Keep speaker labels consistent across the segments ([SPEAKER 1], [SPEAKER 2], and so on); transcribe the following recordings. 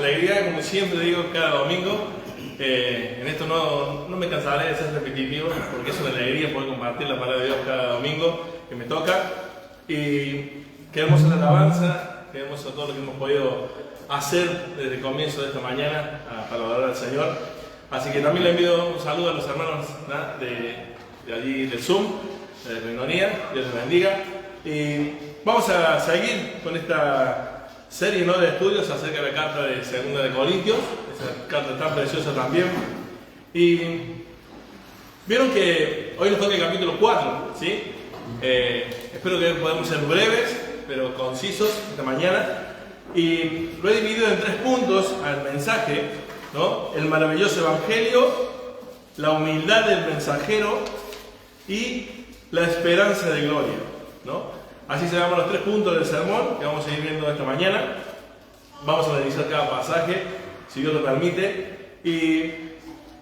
[SPEAKER 1] alegría, como siempre digo cada domingo. En esto no me cansaré de ser repetitivo, porque es una alegría poder compartir la palabra de Dios cada domingo que me toca. Y qué hermosa la alabanza, qué hermoso todo lo que hemos podido hacer desde el comienzo de esta mañana para adorar al Señor. Así que también le envío un saludo a los hermanos de allí del Zoom, de Reunonía. Dios les bendiga. Y vamos a seguir con esta serie de estudios acerca de la carta de 2 de Corintios, esa carta tan preciosa también. Y vieron que hoy nos toca el capítulo 4, ¿sí? Espero que podamos ser breves, pero concisos esta mañana. Y lo he dividido en 3 puntos al mensaje, ¿no? El maravilloso evangelio, la humildad del mensajero y la esperanza de gloria, ¿no? Así se llaman los 3 puntos del sermón que vamos a ir viendo esta mañana. Vamos a analizar cada pasaje, si Dios lo permite. Y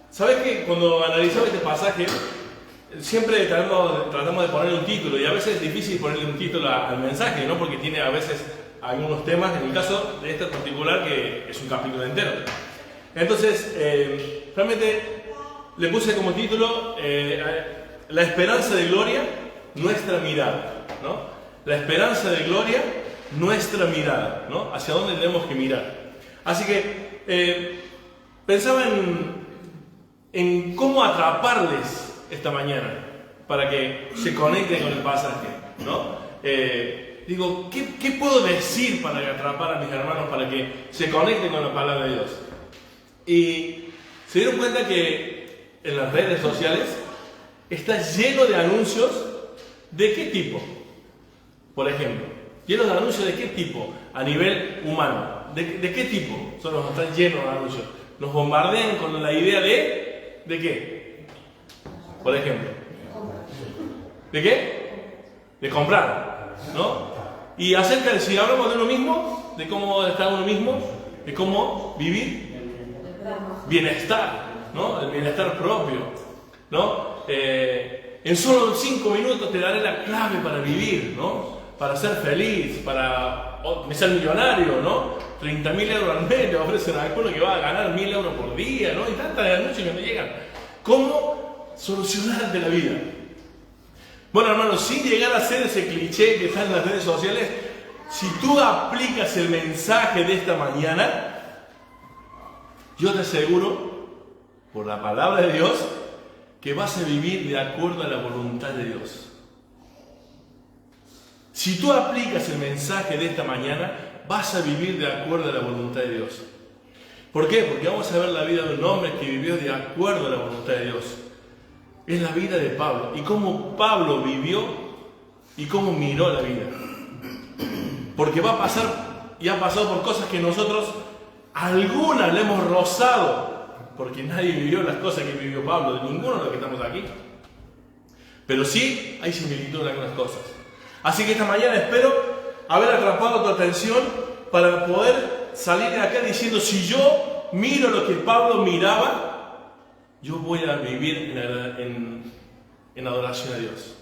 [SPEAKER 1] ¿sabes qué? Cuando analizamos este pasaje, siempre tratamos de ponerle un título, y a veces es difícil ponerle un título al mensaje, ¿no? Porque tiene a veces algunos temas, en el caso de este particular, que es un capítulo entero. Entonces, realmente le puse como título la esperanza de gloria, nuestra mirada, ¿no? La esperanza de gloria, nuestra mirada, ¿no? Hacia dónde tenemos que mirar. Así que pensaba en cómo atraparles esta mañana para que se conecten con el pasaje, ¿no? Digo, ¿qué puedo decir para atrapar a mis hermanos para que se conecten con la palabra de Dios? Y se dieron cuenta que en las redes sociales está lleno de anuncios. ¿De qué tipo? Por ejemplo, llenos de anuncios de qué tipo a nivel humano. ¿De qué tipo? Están llenos de anuncios. Nos bombardean con la idea ¿de qué? Por ejemplo. ¿De qué? De comprar, ¿no? Y acerca de, si hablamos de uno mismo, de cómo está uno mismo, de cómo vivir bienestar, ¿no? El bienestar propio, ¿no? En solo 5 minutos te daré la clave para vivir, ¿no? Para ser feliz, para ser millonario, ¿no? 30.000 euros al mes te ofrecen a alguno que va a ganar 1.000 euros por día, ¿no? Y tantas anuncios que me llegan. ¿Cómo solucionarte la vida? Bueno, hermanos, sin llegar a ser ese cliché que está en las redes sociales, si tú aplicas el mensaje de esta mañana, yo te aseguro, por la palabra de Dios, que vas a vivir de acuerdo a la voluntad de Dios. Si tú aplicas el mensaje de esta mañana, vas a vivir de acuerdo a la voluntad de Dios. ¿Por qué? Porque vamos a ver la vida de un hombre que vivió de acuerdo a la voluntad de Dios. Es la vida de Pablo. Y cómo Pablo vivió y cómo miró la vida. Porque va a pasar y ha pasado por cosas que nosotros, algunas le hemos rozado. Porque nadie vivió las cosas que vivió Pablo, de ninguno de los que estamos aquí. Pero sí hay similitud en algunas cosas. Así que esta mañana espero haber atrapado tu atención para poder salir de acá diciendo, si yo miro lo que Pablo miraba, yo voy a vivir en adoración a Dios.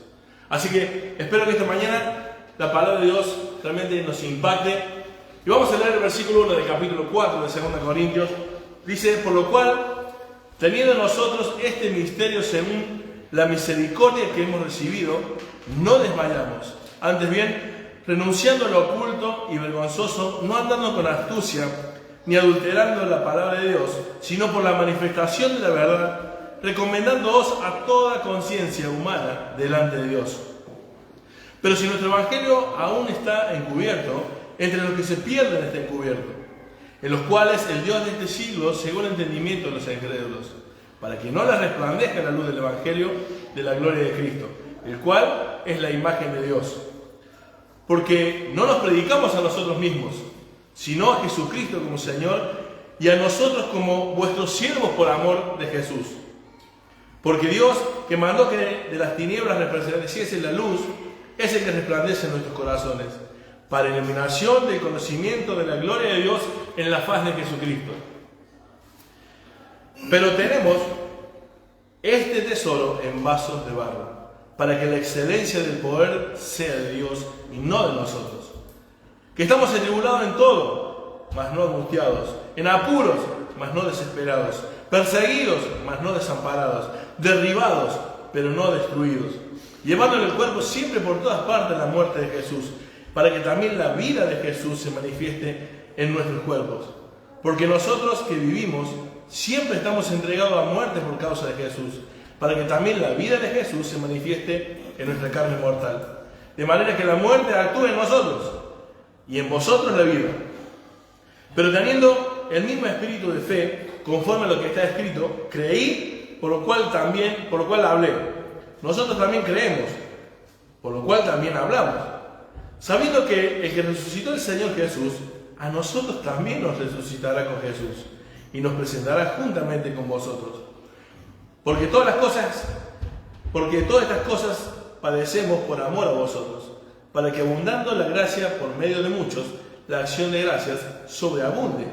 [SPEAKER 1] Así que espero que esta mañana la palabra de Dios realmente nos impacte. Y vamos a leer el versículo 1 del capítulo 4 de 2 Corintios. Dice, por lo cual, teniendo nosotros este misterio según la misericordia que hemos recibido, no desmayamos. Antes bien, renunciando a lo oculto y vergonzoso, no andando con astucia, ni adulterando la palabra de Dios, sino por la manifestación de la verdad, recomendándoos a toda conciencia humana delante de Dios. Pero si nuestro evangelio aún está encubierto, entre los que se pierden está encubierto, en los cuales el Dios de este siglo cegó el entendimiento de los incrédulos, para que no les resplandezca la luz del evangelio de la gloria de Cristo, el cual es la imagen de Dios. Porque no nos predicamos a nosotros mismos, sino a Jesucristo como Señor, y a nosotros como vuestros siervos por amor de Jesús. Porque Dios, que mandó que de las tinieblas resplandeciese la luz, es el que resplandece en nuestros corazones, para iluminación del conocimiento de la gloria de Dios en la faz de Jesucristo. Pero tenemos este tesoro en vasos de barro, para que la excelencia del poder sea de Dios y no de nosotros, que estamos atribulados en todo, mas no angustiados, en apuros, mas no desesperados, perseguidos, mas no desamparados, derribados, pero no destruidos, llevando en el cuerpo siempre por todas partes la muerte de Jesús, para que también la vida de Jesús se manifieste en nuestros cuerpos. Porque nosotros que vivimos, siempre estamos entregados a muerte por causa de Jesús, para que también la vida de Jesús se manifieste en nuestra carne mortal. De manera que la muerte actúe en nosotros, y en vosotros la vida. Pero teniendo el mismo espíritu de fe, conforme a lo que está escrito, creí, por lo cual hablé. Nosotros también creemos, por lo cual también hablamos, sabiendo que el que resucitó el Señor Jesús, a nosotros también nos resucitará con Jesús, y nos presentará juntamente con vosotros. Porque todas estas cosas padecemos por amor a vosotros, para que abundando la gracia por medio de muchos, la acción de gracias sobreabunde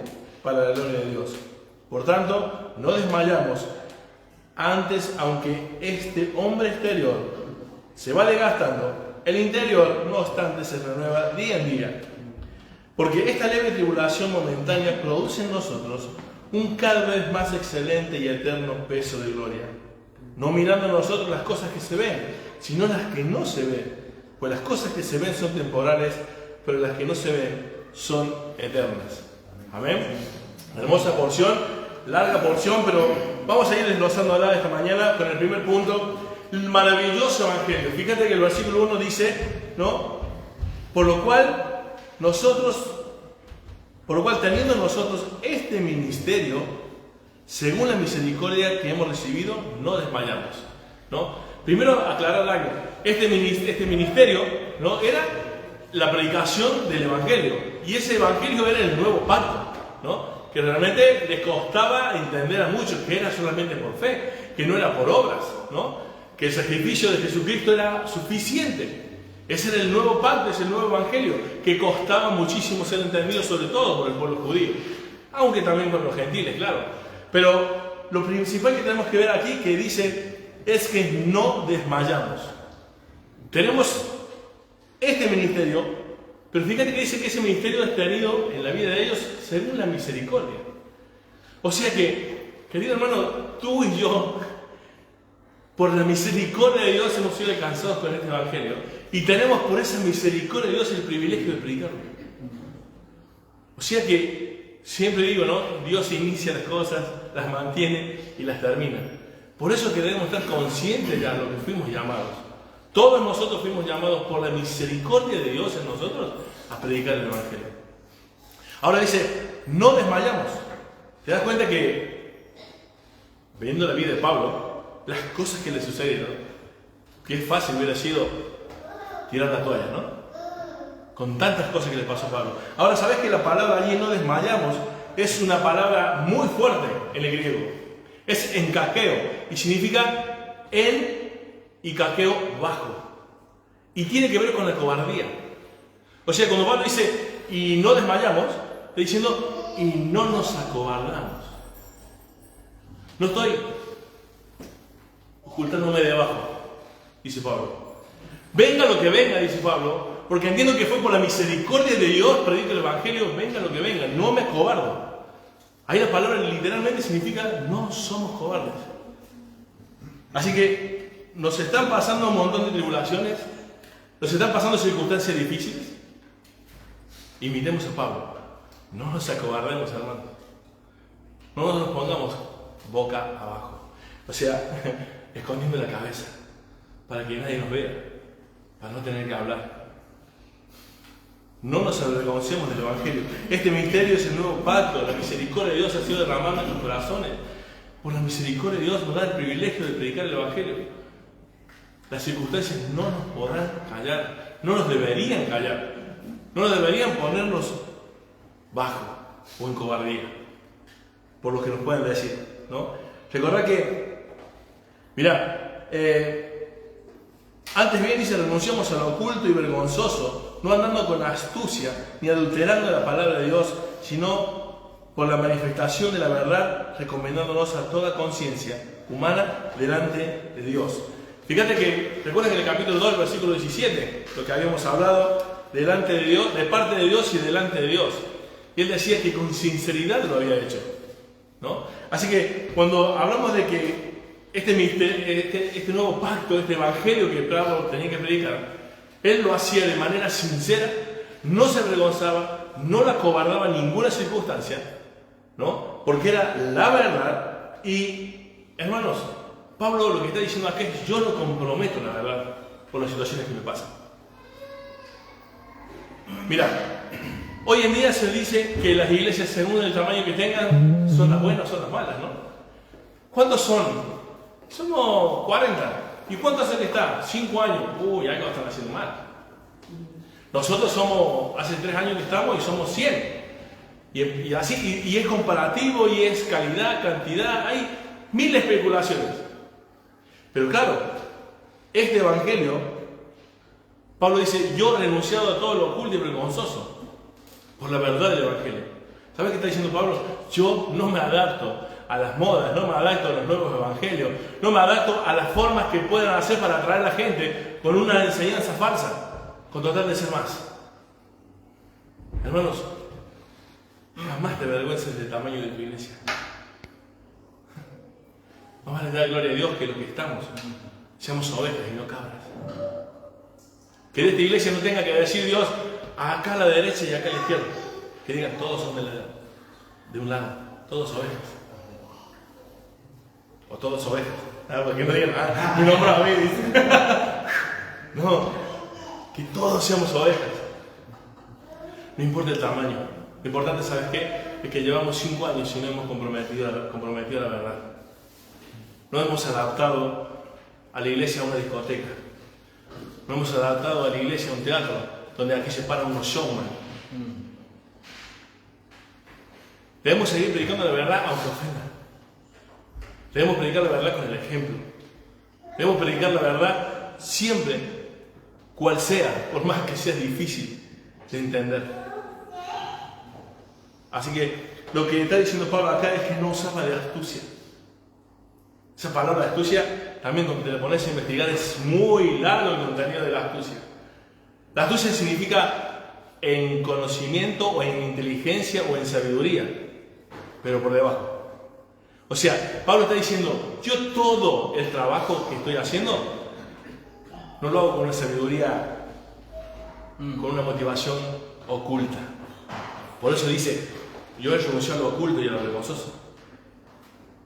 [SPEAKER 1] para la gloria de Dios. Por tanto, no desmayamos. Antes, aunque este hombre exterior se va desgastando, el interior, no obstante, se renueva día en día. Porque esta leve tribulación momentánea produce en nosotros un cada vez más excelente y eterno peso de gloria. No mirando a nosotros las cosas que se ven, sino las que no se ven. Pues las cosas que se ven son temporales, pero las que no se ven son eternas. Amén. Hermosa porción, larga porción, pero vamos a ir desglosándola esta mañana con el primer punto, el maravilloso evangelio. Fíjate que el versículo 1 dice, ¿no? Por lo cual teniendo nosotros este ministerio, según la misericordia que hemos recibido, no desmayamos, ¿no? Primero aclarar algo. Este ministerio, ¿no?, era la predicación del evangelio, y ese evangelio era el nuevo pacto, ¿no?, que realmente les costaba entender a muchos que era solamente por fe, que no era por obras, ¿no?, que el sacrificio de Jesucristo era suficiente. Ese era el nuevo pacto, ese nuevo evangelio, que costaba muchísimo ser entendido, sobre todo por el pueblo judío, aunque también por los gentiles, claro. Pero lo principal que tenemos que ver aquí, que dice, es que no desmayamos. Tenemos este ministerio, pero fíjate que dice que ese ministerio es tenido en la vida de ellos según la misericordia. O sea que, querido hermano, tú y yo, por la misericordia de Dios, hemos sido alcanzados con este evangelio, y tenemos por esa misericordia de Dios el privilegio de predicarlo. O sea que, siempre digo, ¿no?, Dios inicia las cosas, las mantiene y las termina. Por eso que debemos estar conscientes de a lo que fuimos llamados. Todos nosotros fuimos llamados por la misericordia de Dios en nosotros a predicar el evangelio. Ahora dice, no desmayamos. ¿Te das cuenta que, viendo la vida de Pablo, las cosas que le sucedieron, que es fácil hubiera sido tirar la toalla, ¿no?, con tantas cosas que le pasó a Pablo. Ahora, ¿sabes que la palabra allí, no desmayamos, es una palabra muy fuerte en el griego? Es encaqueo, y significa y caqueo bajo. Y tiene que ver con la cobardía. O sea, cuando Pablo dice, y no desmayamos, está diciendo, y no nos acobardamos. No estoy ocultándome de abajo, dice Pablo. Venga lo que venga, dice Pablo, porque entiendo que fue por la misericordia de Dios, predico el evangelio, venga lo que venga, no me acobardo. Ahí la palabra literalmente significa, no somos cobardes. Así que nos están pasando un montón de tribulaciones, nos están pasando circunstancias difíciles. Imitemos a Pablo, no nos acobardemos, hermanos. No nos pongamos boca abajo, o sea, escondiendo la cabeza, para que nadie nos vea, para no tener que hablar. No nos avergoncemos del evangelio. Este misterio es el nuevo pacto. La misericordia de Dios ha sido derramada en nuestros corazones. Por la misericordia de Dios nos da el privilegio de predicar el evangelio. Las circunstancias no nos podrán callar, no nos deberían callar, no nos deberían ponernos bajo o en cobardía por lo que nos pueden decir, ¿no? Recordad que, mirá, antes bien dice, renunciamos a lo oculto y vergonzoso, no andando con astucia ni adulterando la palabra de Dios, sino por la manifestación de la verdad, recomendándonos a toda conciencia humana delante de Dios. Fíjate que, recuerda que en el capítulo 2, versículo 17, lo que habíamos hablado, delante de Dios, de parte de Dios y delante de Dios. Y él decía que con sinceridad lo había hecho, ¿no? Así que cuando hablamos de que este nuevo pacto, este evangelio que Pablo tenía que predicar, él lo hacía de manera sincera, no se avergonzaba, no la cobardaba en ninguna circunstancia, ¿no? Porque era la verdad. Y, hermanos, Pablo lo que está diciendo acá es: yo no comprometo la verdad por las situaciones que me pasan. Mira, hoy en día se dice que las iglesias, según el tamaño que tengan, son las buenas o son las malas, ¿no? ¿Cuántos son? Somos 40. ¿Y cuánto hace que está? 5 años. Uy, algo están haciendo mal. Nosotros hace 3 años que estamos y somos 100. Y así, y es comparativo, y es calidad, cantidad, hay mil especulaciones. Pero claro, este evangelio, Pablo dice: yo he renunciado a todo lo oculto y vergonzoso por la verdad del evangelio. ¿Sabes qué está diciendo Pablo? Yo no me adapto a las modas, no me adapto a los nuevos evangelios, no me adapto a las formas que puedan hacer para atraer a la gente con una enseñanza falsa, con tratar de ser más. Hermanos, jamás te avergüences del tamaño de tu iglesia. Vamos a dar gloria a Dios que los que estamos seamos ovejas y no cabras. Que de esta iglesia no tenga que decir Dios acá a la derecha y acá a la izquierda. Que digan todos son de un lado, todos ovejas. O todos ovejas. Porque no digan, mi nombre a mí, dice. No, que todos seamos ovejas. No importa el tamaño. Lo importante, ¿sabes qué? Es que llevamos 5 años y no hemos comprometido la verdad. No hemos adaptado a la iglesia a una discoteca. No hemos adaptado a la iglesia a un teatro donde aquí se paran unos showman. Debemos seguir predicando la verdad aunque ofenda. Debemos predicar la verdad con el ejemplo. Debemos predicar la verdad siempre, cual sea, por más que sea difícil de entender. Así que lo que está diciendo Pablo acá es que no usaba de astucia. Esa palabra astucia, también cuando te la pones a investigar, es muy largo el contenido de la astucia. La astucia significa en conocimiento o en inteligencia o en sabiduría, pero por debajo. O sea, Pablo está diciendo: yo todo el trabajo que estoy haciendo no lo hago con una sabiduría, con una motivación oculta. Por eso dice: yo he renunciado a lo oculto y a lo vergonzoso.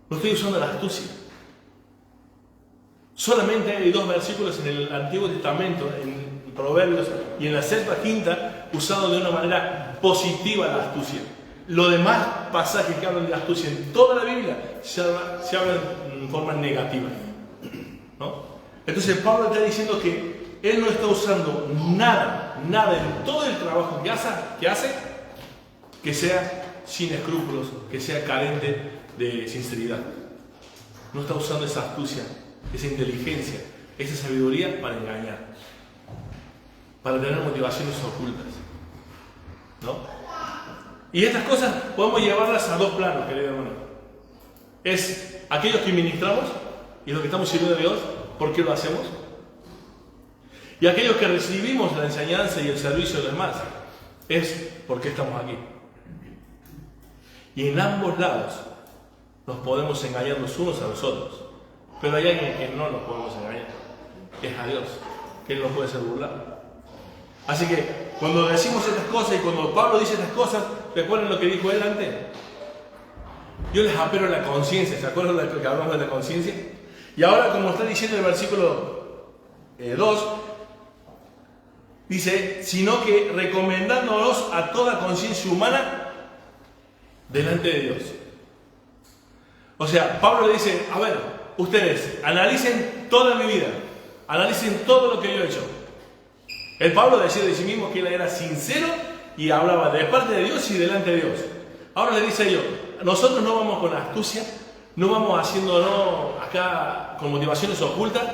[SPEAKER 1] No estoy usando la astucia. Solamente hay 2 versículos en el Antiguo Testamento, en Proverbios y en la Septuaginta, usado de una manera positiva la astucia. Los demás pasajes que hablan de la astucia en toda la Biblia se hablan en forma negativa, ¿no? Entonces Pablo está diciendo que él no está usando nada en todo el trabajo que hace que sea sin escrúpulos, que sea carente de sinceridad. No está usando esa astucia, esa inteligencia, esa sabiduría para engañar, para tener motivaciones ocultas, ¿no? Y estas cosas podemos llevarlas a 2 planos, querido hermano. Es aquellos que ministramos y los que estamos sirviendo a Dios, ¿por qué lo hacemos? Y aquellos que recibimos la enseñanza y el servicio de los demás, es ¿por qué estamos aquí? Y en ambos lados nos podemos engañar los unos a los otros. Pero hay alguien que no nos podemos engañar, que es a Dios, que Él no puede ser burlado. Así que cuando decimos estas cosas y cuando Pablo dice estas cosas, ¿recuerdan lo que dijo él antes? Yo les apelo a la conciencia. ¿Se acuerdan de lo que hablamos de la conciencia? Y ahora, como está diciendo el versículo 2, dice: sino que recomendándonos a toda conciencia humana delante de Dios. O sea, Pablo le dice: a ver, ustedes analicen toda mi vida, analicen todo lo que yo he hecho. El Pablo decía de sí mismo que él era sincero y hablaba de parte de Dios y delante de Dios. Ahora le dice a ellos: nosotros no vamos con astucia, no vamos haciéndonos acá con motivaciones ocultas,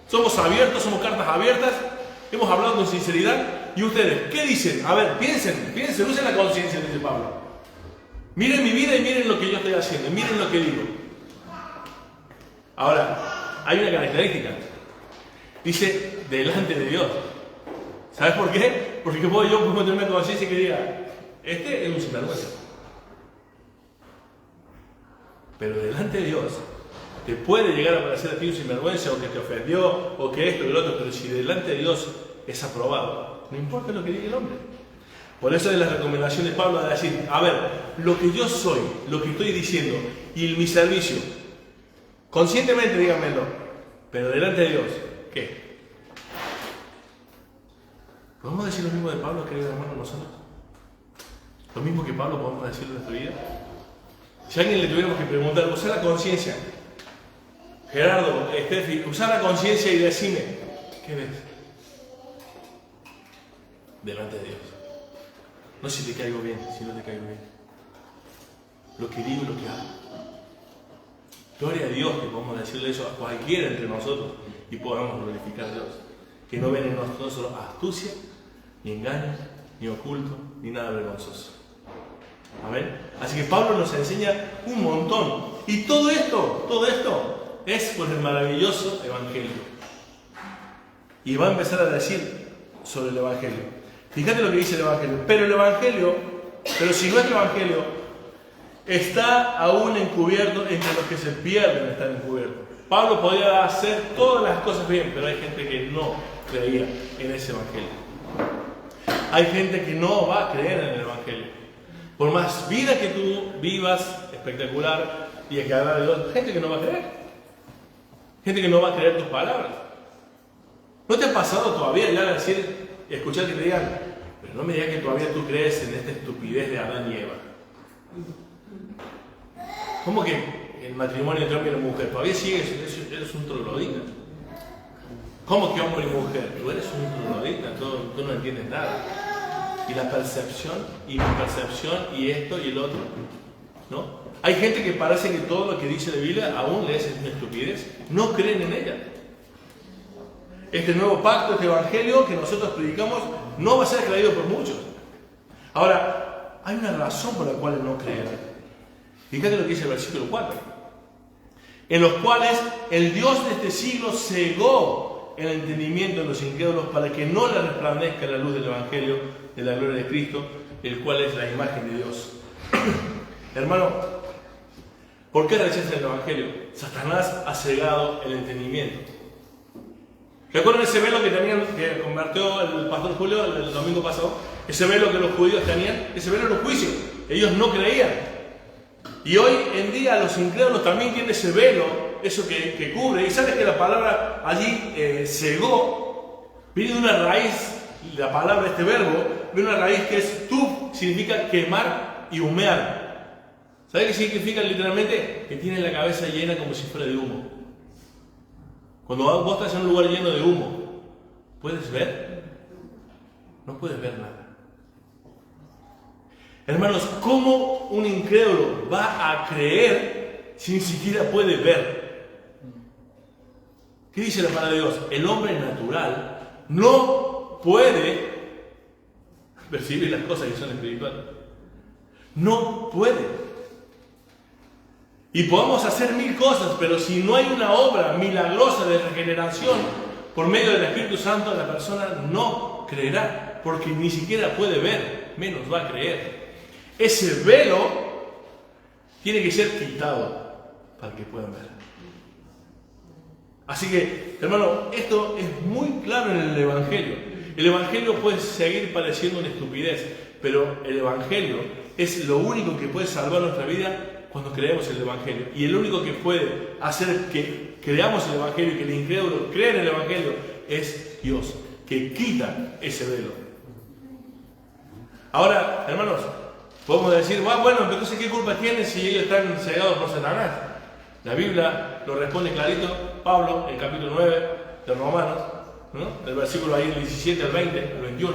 [SPEAKER 1] somos abiertos, somos cartas abiertas, hemos hablado con sinceridad. ¿Y ustedes qué dicen? A ver, piensen, usen la conciencia, dice Pablo. Miren mi vida y miren lo que yo estoy haciendo, miren lo que digo. Ahora, hay una característica. Dice, delante de Dios. ¿Sabes por qué? Porque yo puedo tener una conciencia que diga: este es un sinvergüenza. Pero delante de Dios, te puede llegar a parecer a ti un sinvergüenza, o que te ofendió, o que esto y lo otro, pero si delante de Dios es aprobado, no importa lo que diga el hombre. Por eso es la recomendación de Pablo de decir, a ver, lo que yo soy, lo que estoy diciendo, y mi servicio, conscientemente díganmelo, pero delante de Dios, ¿qué? ¿Podemos decir lo mismo de Pablo, queridos hermanos, nosotros? Lo mismo que Pablo podemos decir de nuestra vida. Si a alguien le tuviéramos que preguntar, usar la conciencia, Gerardo, Estefi, usar la conciencia y decime, ¿qué ves? Delante de Dios. No si te caigo bien, si no te caigo bien. Lo que digo y lo que hago. Gloria a Dios que podamos decirle eso a cualquiera entre nosotros y podamos glorificar a Dios. Que no ven en nosotros astucia, ni engaño, ni oculto, ni nada vergonzoso. Amén. Así que Pablo nos enseña un montón. Y todo esto es por el maravilloso Evangelio. Y va a empezar a decir sobre el Evangelio. Fíjate lo que dice el Evangelio. Pero si nuestro Evangelio está aún encubierto, entre los que se pierden están encubiertos. Pablo podía hacer todas las cosas bien, pero hay gente que no creía en ese Evangelio. Hay gente que no va a creer en el Evangelio. Por más vida que tú vivas, espectacular, y es que hablar de Dios, gente que no va a creer. Gente que no va a creer tus palabras. ¿No te ha pasado todavía ya decir, escuchar que te digan, pero no me digas que todavía tú crees en esta estupidez de Adán y Eva? ¿Cómo que el matrimonio entre hombre y mujer? Todavía sigues, eres un troglodita. ¿Cómo que hombre y mujer? Tú eres un troglodita, tú no entiendes nada. Y la percepción, y mi percepción, y esto y el otro, ¿no? Hay gente que parece que todo lo que dice la Biblia aún le es una estupidez, no creen en ella. Este nuevo pacto, este evangelio que nosotros predicamos, no va a ser creído por muchos. Ahora, hay una razón por la cual no creen. Fíjate lo que dice el versículo 4. En los cuales el Dios de este siglo cegó el entendimiento de los incrédulos para que no le resplandezca la luz del evangelio de la gloria de Cristo, el cual es la imagen de Dios. Hermano, ¿por qué rechazan el evangelio? Satanás ha cegado el entendimiento. ¿Recuerdan ese velo que compartió el pastor Julio el domingo pasado? Ese velo que los judíos tenían, ese velo era un juicio. Ellos no creían. Y hoy en día los incrédulos también tienen ese velo, eso que cubre. Y sabes que la palabra allí cegó, viene de una raíz, la palabra, este verbo, viene de una raíz que es tub, significa quemar y humear. ¿Sabes qué significa literalmente? Que tiene la cabeza llena como si fuera de humo. Cuando vos estás en un lugar lleno de humo, ¿puedes ver? No puedes ver nada. Hermanos, ¿cómo un incrédulo va a creer si ni siquiera puede ver? ¿Qué dice la palabra de Dios? El hombre natural no puede percibir las cosas que son espirituales. No puede. Y podemos hacer mil cosas, pero si no hay una obra milagrosa de regeneración por medio del Espíritu Santo, la persona no creerá, porque ni siquiera puede ver, menos va a creer. Ese velo tiene que ser quitado para que puedan ver. Así que, hermano, esto es muy claro en el Evangelio. El Evangelio puede seguir pareciendo una estupidez, pero el Evangelio es lo único que puede salvar nuestra vida cuando creemos en el Evangelio. Y el único que puede hacer que creamos el Evangelio y que el incrédulo crea en el Evangelio es Dios, que quita ese velo. Ahora, hermanos, podemos decir, bueno, entonces ¿qué culpa tienen si ellos están cegados por Satanás? La Biblia lo responde clarito, Pablo, en el capítulo 9 de Romanos, ¿no? El versículo ahí del 17 al 20, al 21,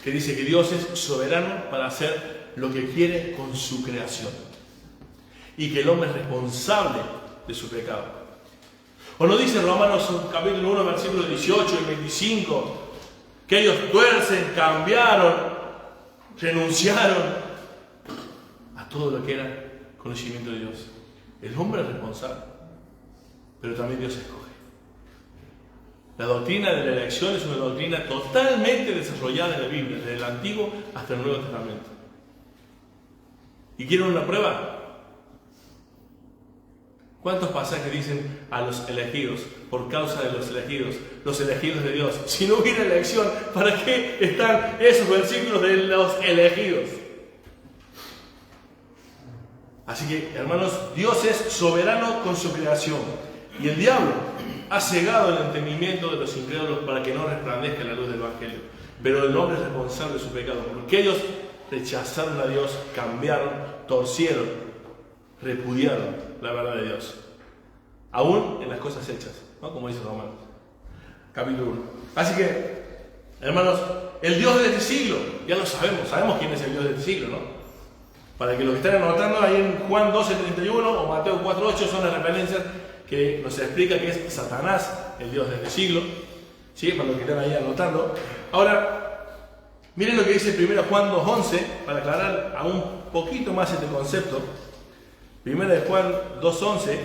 [SPEAKER 1] que dice que Dios es soberano para hacer lo que quiere con su creación y que el hombre es responsable de su pecado. ¿O no dice Romanos capítulo 1, versículo 18 y 25, que ellos tuercen, cambiaron, renunciaron a todo lo que era conocimiento de Dios? El hombre es responsable, pero también Dios escoge. La doctrina de la elección es una doctrina totalmente desarrollada en la Biblia, desde el Antiguo hasta el Nuevo Testamento. ¿Y quieren una prueba? ¿Cuántos pasajes dicen a los elegidos, por causa de los elegidos de Dios? Si no hubiera elección, ¿para qué están esos versículos de los elegidos? Así que, hermanos, Dios es soberano con su creación. Y el diablo ha cegado el entendimiento de los incrédulos para que no resplandezca la luz del Evangelio. Pero el hombre es responsable de su pecado, porque ellos rechazaron a Dios, cambiaron, torcieron, repudiaron la verdad de Dios. Aún en las cosas hechas, ¿no? Como dice Romanos, capítulo 1. Así que, hermanos, el Dios de este siglo, ya lo sabemos quién es el Dios de este siglo, ¿no? Para que los que estén anotando ahí en Juan 12:31 o Mateo 4:8 son las referencias que nos explica que es Satanás, el Dios de este siglo, ¿sí? Para los que estén ahí anotando. Ahora, miren lo que dice 1 Juan 2:11, para aclarar aún un poquito más este concepto. 1 Juan 2:11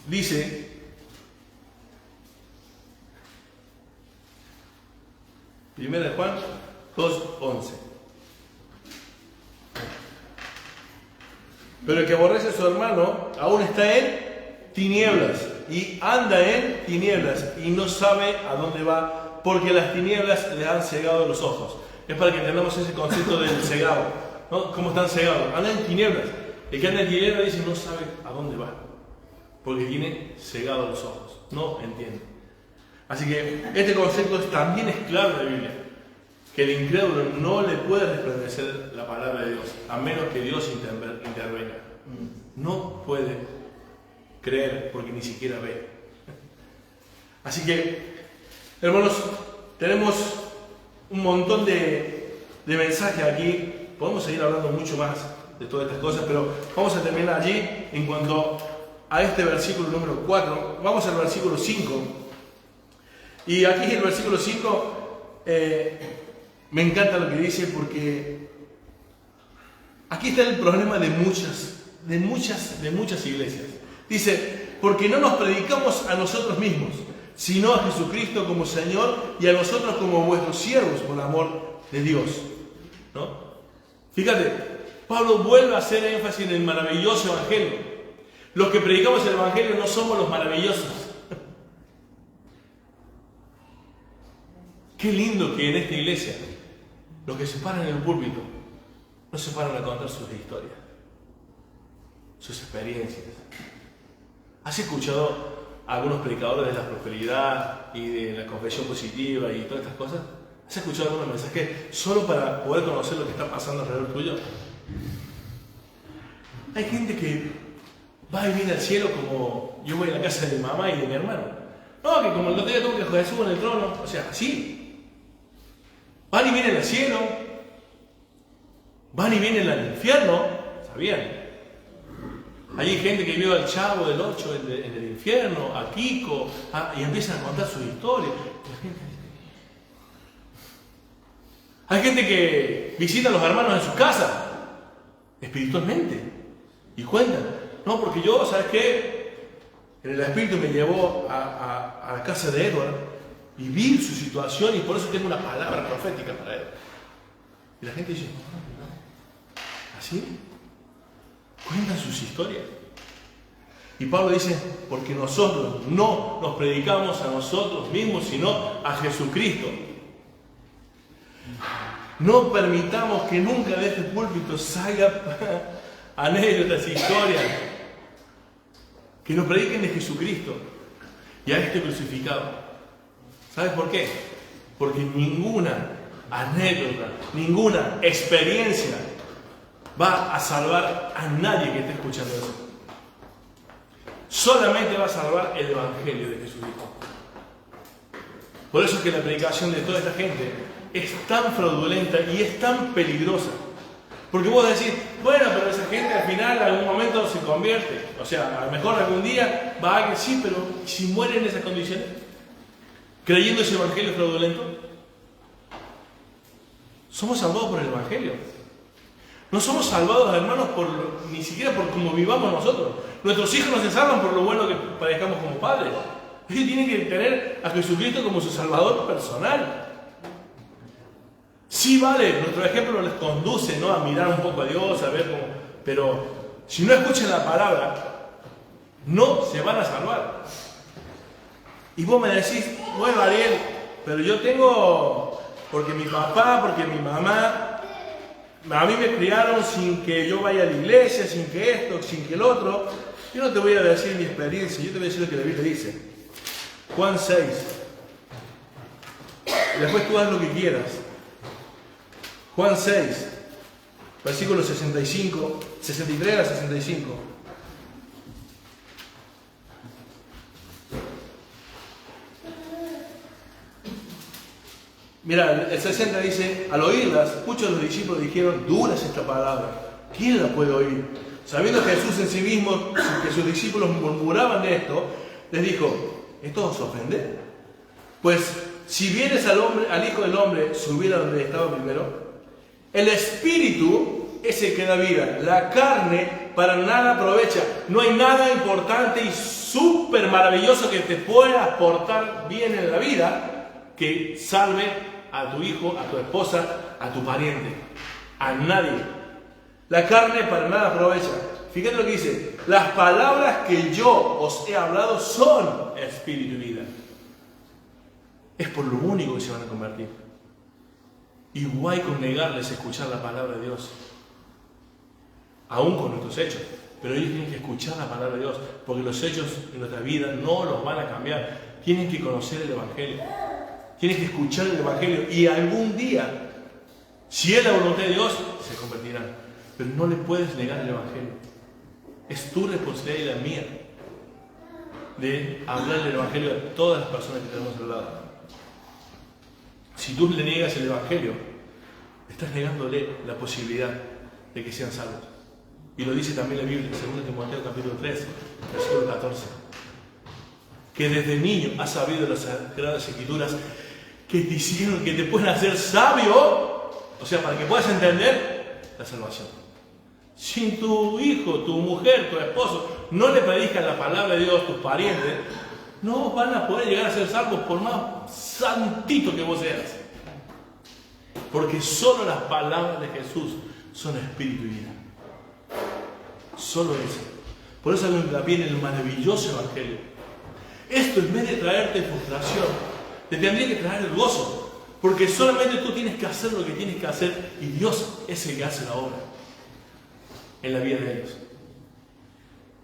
[SPEAKER 1] dice: Primera de Juan 2:11. Pero el que aborrece a su hermano aún está en tinieblas y anda en tinieblas y no sabe a dónde va, porque las tinieblas le han cegado los ojos. Es para que entendamos ese concepto del cegado, ¿no? ¿Cómo están cegados? Andan en tinieblas. El que anda en tinieblas dice no sabe a dónde va, porque tiene cegados los ojos, no entiende. Así que este concepto también es claro en la Biblia, que el incrédulo no le puede resplandecer la palabra de Dios, a menos que Dios intervenga. No puede creer porque ni siquiera ve. Así que, hermanos, tenemos un montón de mensajes aquí. Podemos seguir hablando mucho más de todas estas cosas, pero vamos a terminar allí en cuanto a este versículo número 4. Vamos al versículo 5. Y aquí en el versículo 5 me encanta lo que dice, porque aquí está el problema de muchas iglesias. Dice, porque no nos predicamos a nosotros mismos, sino a Jesucristo como Señor y a nosotros como vuestros siervos por amor de Dios, ¿no? Fíjate, Pablo vuelve a hacer énfasis en el maravilloso Evangelio. Los que predicamos el Evangelio no somos los maravillosos. Qué lindo que en esta iglesia los que se paran en el púlpito no se paran a contar sus historias, sus experiencias. ¿Has escuchado a algunos predicadores de la prosperidad y de la confesión positiva y todas estas cosas? ¿Has escuchado algunos mensajes solo para poder conocer lo que está pasando alrededor tuyo? Hay gente que va y viene al cielo como yo voy a la casa de mi mamá y de mi hermano. No, que como el otro día tuvo que Jesús en el trono, o sea, así. Van y vienen al cielo, van y vienen al infierno, ¿sabían? Hay gente que vio al Chavo del 8 en el infierno, a Kiko, y empiezan a contar sus historias. Hay gente que visita a los hermanos en su casa, espiritualmente, y cuentan. No, porque yo, ¿sabes qué? En el espíritu me llevó a la casa de Edward y vi su situación y por eso tengo una palabra profética para él. Y la gente dice, no. ¿Así? Cuentan sus historias. Y Pablo dice, porque nosotros no nos predicamos a nosotros mismos, sino a Jesucristo. No permitamos que nunca de este púlpito salga anécdotas e historias. Que nos prediquen de Jesucristo y a este crucificado. ¿Sabes por qué? Porque ninguna anécdota, ninguna experiencia va a salvar a nadie que esté escuchando eso. Solamente va a salvar el Evangelio de Jesucristo. Por eso es que la predicación de toda esta gente es tan fraudulenta y es tan peligrosa. Porque vos decís, bueno, pero esa gente al final, en algún momento se convierte. O sea, a lo mejor algún día va a que sí, pero si muere en esas condiciones, creyendo ese evangelio fraudulento, somos salvados por el evangelio. No somos salvados, hermanos, ni siquiera por cómo vivamos nosotros. Nuestros hijos no se salvan por lo bueno que parezcamos como padres. Ellos tienen que tener a Jesucristo como su Salvador personal. Sí, vale, nuestro ejemplo les conduce, ¿no?, a mirar un poco a Dios, a ver cómo... Pero si no escuchan la palabra, no se van a salvar. Y vos me decís, bueno, Ariel, pero yo tengo... Porque mi papá, porque mi mamá... A mí me criaron sin que yo vaya a la iglesia, sin que esto, sin que el otro. Yo no te voy a decir mi experiencia, yo te voy a decir lo que la Biblia dice. Juan 6. Después tú haz lo que quieras. Juan 6, versículos 63 a 65. Mira, el 60 dice, al oírlas, muchos de los discípulos dijeron, dura es esta palabra, ¿quién la puede oír? Sabiendo Jesús en sí mismo que sus discípulos murmuraban de esto, les dijo, ¿esto os ofende? Pues si vienes al Hijo del Hombre, subiera donde estaba primero. El Espíritu es el que da vida, la carne para nada aprovecha. No hay nada importante y súper maravilloso que te pueda aportar bien en la vida que salve a tu hijo, a tu esposa, a tu pariente, a nadie. La carne para nada aprovecha. Fíjate lo que dice, las palabras que yo os he hablado son espíritu y vida. Es por lo único que se van a convertir. Igual con negarles escuchar la palabra de Dios, aún con nuestros hechos, pero ellos tienen que escuchar la palabra de Dios, porque los hechos en nuestra vida no los van a cambiar. Tienen que conocer el Evangelio, tienen que escuchar el Evangelio, y algún día, si es la voluntad de Dios, se convertirán. Pero no le puedes negar el Evangelio. Es tu responsabilidad y la mía de hablar del Evangelio a todas las personas que tenemos al lado. Si tú le niegas el Evangelio, estás negándole la posibilidad de que sean salvos. Y lo dice también la Biblia, en 2 Timoteo capítulo 3, versículo 14. Que desde niño has sabido las Sagradas Escrituras que te hicieron, que te pueden hacer sabio, o sea, para que puedas entender la salvación. Si tu hijo, tu mujer, tu esposo no le predican la palabra de Dios, tus parientes, no van a poder llegar a ser salvos por más santito que vos seas. Porque solo las palabras de Jesús son espíritu y vida. Solo eso. Por eso hago hincapié en el maravilloso Evangelio. Esto, en vez de traerte frustración, te tendría que traer el gozo. Porque solamente tú tienes que hacer lo que tienes que hacer, y Dios es el que hace la obra en la vida de ellos.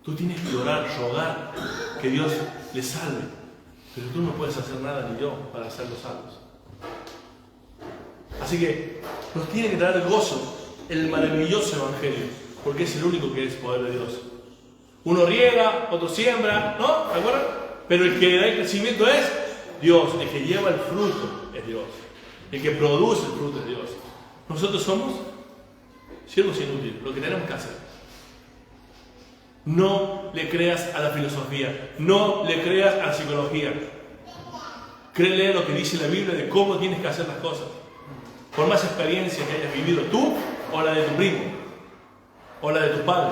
[SPEAKER 1] Tú tienes que orar, rogar que Dios les salve, pero tú no puedes hacer nada, ni yo, para hacerlos salvos. Así que nos tiene que traer el gozo el maravilloso Evangelio, porque es el único que es poder de Dios. Uno riega, otro siembra, ¿no? ¿De acuerdo? Pero el que da el crecimiento es Dios, el que lleva el fruto es Dios, el que produce el fruto es Dios. Nosotros somos siervos inútiles, lo que tenemos que hacer. No le creas a la filosofía, no le creas a la psicología. Créele lo que dice la Biblia de cómo tienes que hacer las cosas. Por más experiencia que hayas vivido tú, o la de tu primo, o la de tu padre.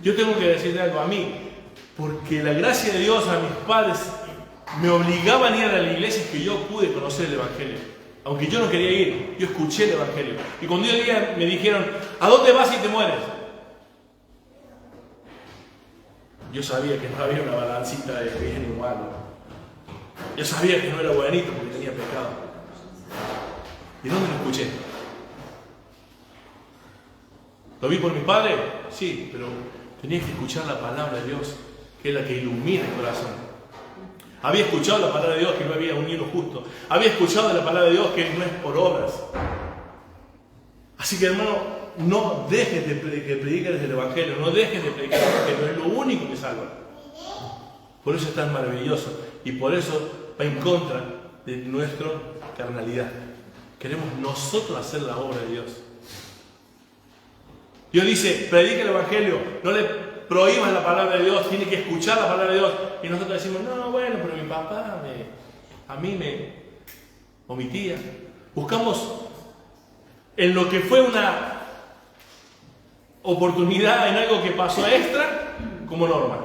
[SPEAKER 1] Yo tengo que decirte algo a mí, porque la gracia de Dios a mis padres me obligaban a ir a la iglesia, que yo pude conocer el Evangelio. Aunque yo no quería ir, yo escuché el Evangelio. Y cuando un día me dijeron, ¿a dónde vas si te mueres? Yo sabía que no había una balancita de bien y malo. Yo sabía que no era buenito porque tenía pecado. ¿Y dónde lo escuché? ¿Lo vi por mi padre? Sí, pero tenía que escuchar la palabra de Dios, que es la que ilumina el corazón. Había escuchado la palabra de Dios, que no había un hilo justo. Había escuchado la palabra de Dios, que no es por obras. Así que, hermano, no dejes de predicar el Evangelio, no dejes de predicar el Evangelio, es lo único que salva. Por eso es tan maravilloso, y por eso va en contra de nuestra carnalidad. Queremos nosotros hacer la obra de Dios. Dios dice, predica el Evangelio, no le prohíbas la palabra de Dios, tiene que escuchar la palabra de Dios. Y nosotros decimos, no, bueno, pero mi papá o mi tía. Buscamos en lo que fue una oportunidad, en algo que pasó extra, como norma.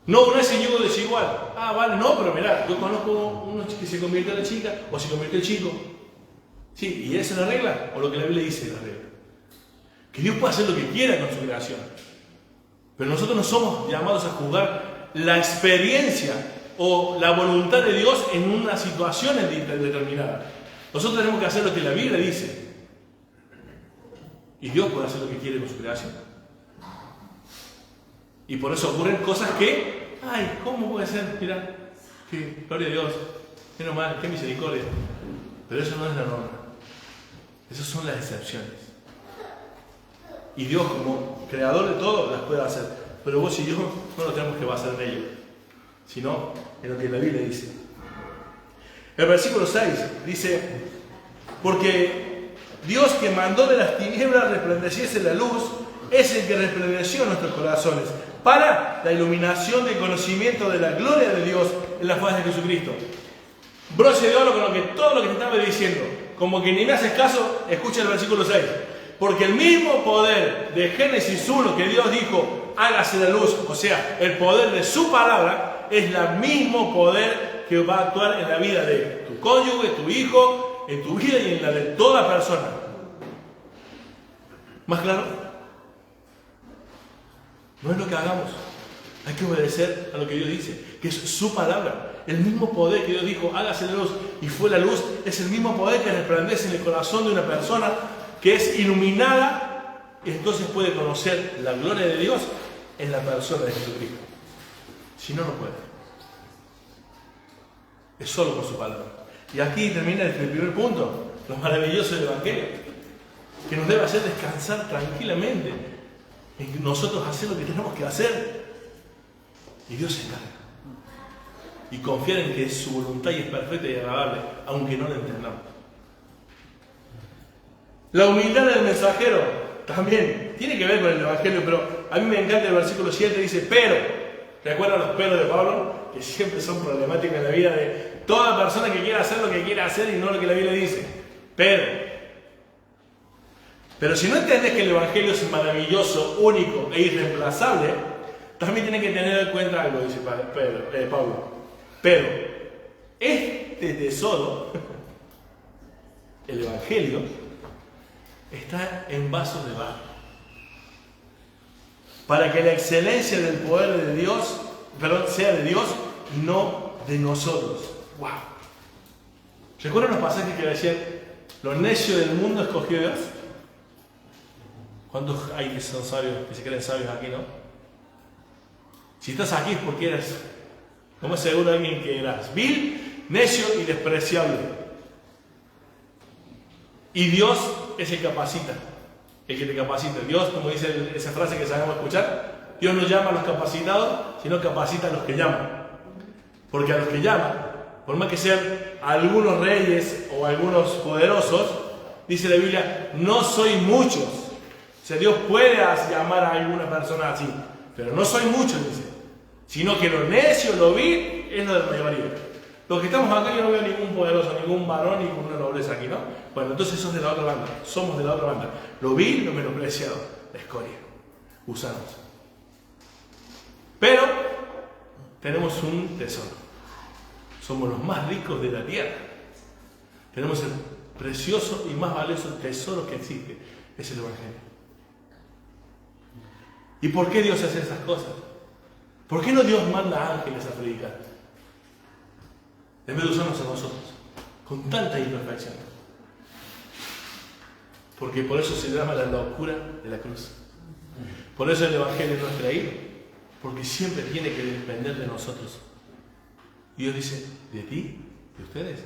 [SPEAKER 1] No es en yugo desigual. Ah, vale, no, pero mirá, yo conozco uno que se convirtió en la chica o se convirtió el chico. Sí, ¿y esa es la regla? ¿O lo que la Biblia dice es la regla? Que Dios puede hacer lo que quiera con su creación. Pero nosotros no somos llamados a juzgar la experiencia o la voluntad de Dios en una situación determinada. Nosotros tenemos que hacer lo que la Biblia dice. Y Dios puede hacer lo que quiere con su creación. Y por eso ocurren cosas que, ay, ¿cómo puede ser? Mira, que gloria a Dios, menos mal, qué misericordia. Pero eso no es la norma. Esas son las excepciones. Y Dios, como creador de todo, las puede hacer. Pero vos y yo no lo tenemos que basar en ello, sino en lo que la Biblia dice. El versículo 6 dice: porque Dios, que mandó de las tinieblas resplandeciese la luz, es el que resplandeció en nuestros corazones para la iluminación del conocimiento de la gloria de Dios en la faz de Jesucristo. Broche de oro con todo lo que te estaba diciendo. Como que ni me haces caso, escucha el versículo 6. Porque el mismo poder de Génesis 1 que Dios dijo, hágase la luz, o sea, el poder de su palabra, es el mismo poder que va a actuar en la vida de tu cónyuge, tu hijo, en tu vida y en la de toda persona. ¿Más claro? No es lo que hagamos. Hay que obedecer a lo que Dios dice, que es su palabra. El mismo poder que Dios dijo, hágase la luz, y fue la luz, es el mismo poder que resplandece en el corazón de una persona que es iluminada, y entonces puede conocer la gloria de Dios en la persona de Jesucristo. Si no, no puede. Es solo por su palabra. Y aquí termina el primer punto, lo maravilloso del Evangelio, que nos debe hacer descansar tranquilamente en nosotros hacer lo que tenemos que hacer, y Dios se encarga. Y confiar en que su voluntad es perfecta y agradable, aunque no la entendamos. La humildad del mensajero también tiene que ver con el Evangelio, pero a mí me encanta el versículo 7, dice, pero, ¿recuerdan los peros de Pablo? Que siempre son problemáticas en la vida de toda persona que quiera hacer lo que quiera hacer y no lo que la Biblia dice. Pero si no entendés que el Evangelio es maravilloso, único e irreemplazable, también tienes que tener en cuenta algo, dice Pablo. Pero este tesoro, el Evangelio, está en vasos de barro, para que la excelencia del poder de Dios, sea de Dios y no de nosotros. ¡Wow! ¿Recuerdan los pasajes que decían, lo necio del mundo escogió Dios? ¿Cuántos hay que son sabios, que se creen sabios aquí, no? Si estás aquí es porque eres, como seguro alguien que eras vil, necio y despreciable. Y Dios es el capacita, el que te capacita. Dios, como dice esa frase que sabemos escuchar, Dios no llama a los capacitados, sino capacita a los que llaman. Porque a los que llaman, por más que sean algunos reyes o algunos poderosos, dice la Biblia, no soy muchos. O sea, Dios puede llamar a alguna persona así, pero no soy muchos, dice. Sino que lo necio, lo vil, es lo de la mayoría. Los que estamos acá, yo no veo ningún poderoso, ningún varón, ninguna nobleza aquí, ¿no? Bueno, entonces sos de la otra banda, somos de la otra banda. Lo vil, lo menospreciado, la escoria, gusanos. Pero tenemos un tesoro. Somos los más ricos de la tierra. Tenemos el precioso y más valioso tesoro que existe, es el Evangelio. ¿Y por qué Dios hace esas cosas? ¿Por qué no Dios manda ángeles a predicar? En vez de usarnos a nosotros, con tanta imperfección. Porque por eso se llama la locura de la cruz. Por eso el Evangelio no es creíble, porque siempre tiene que depender de nosotros. Y Dios dice, ¿de ti? ¿De ustedes?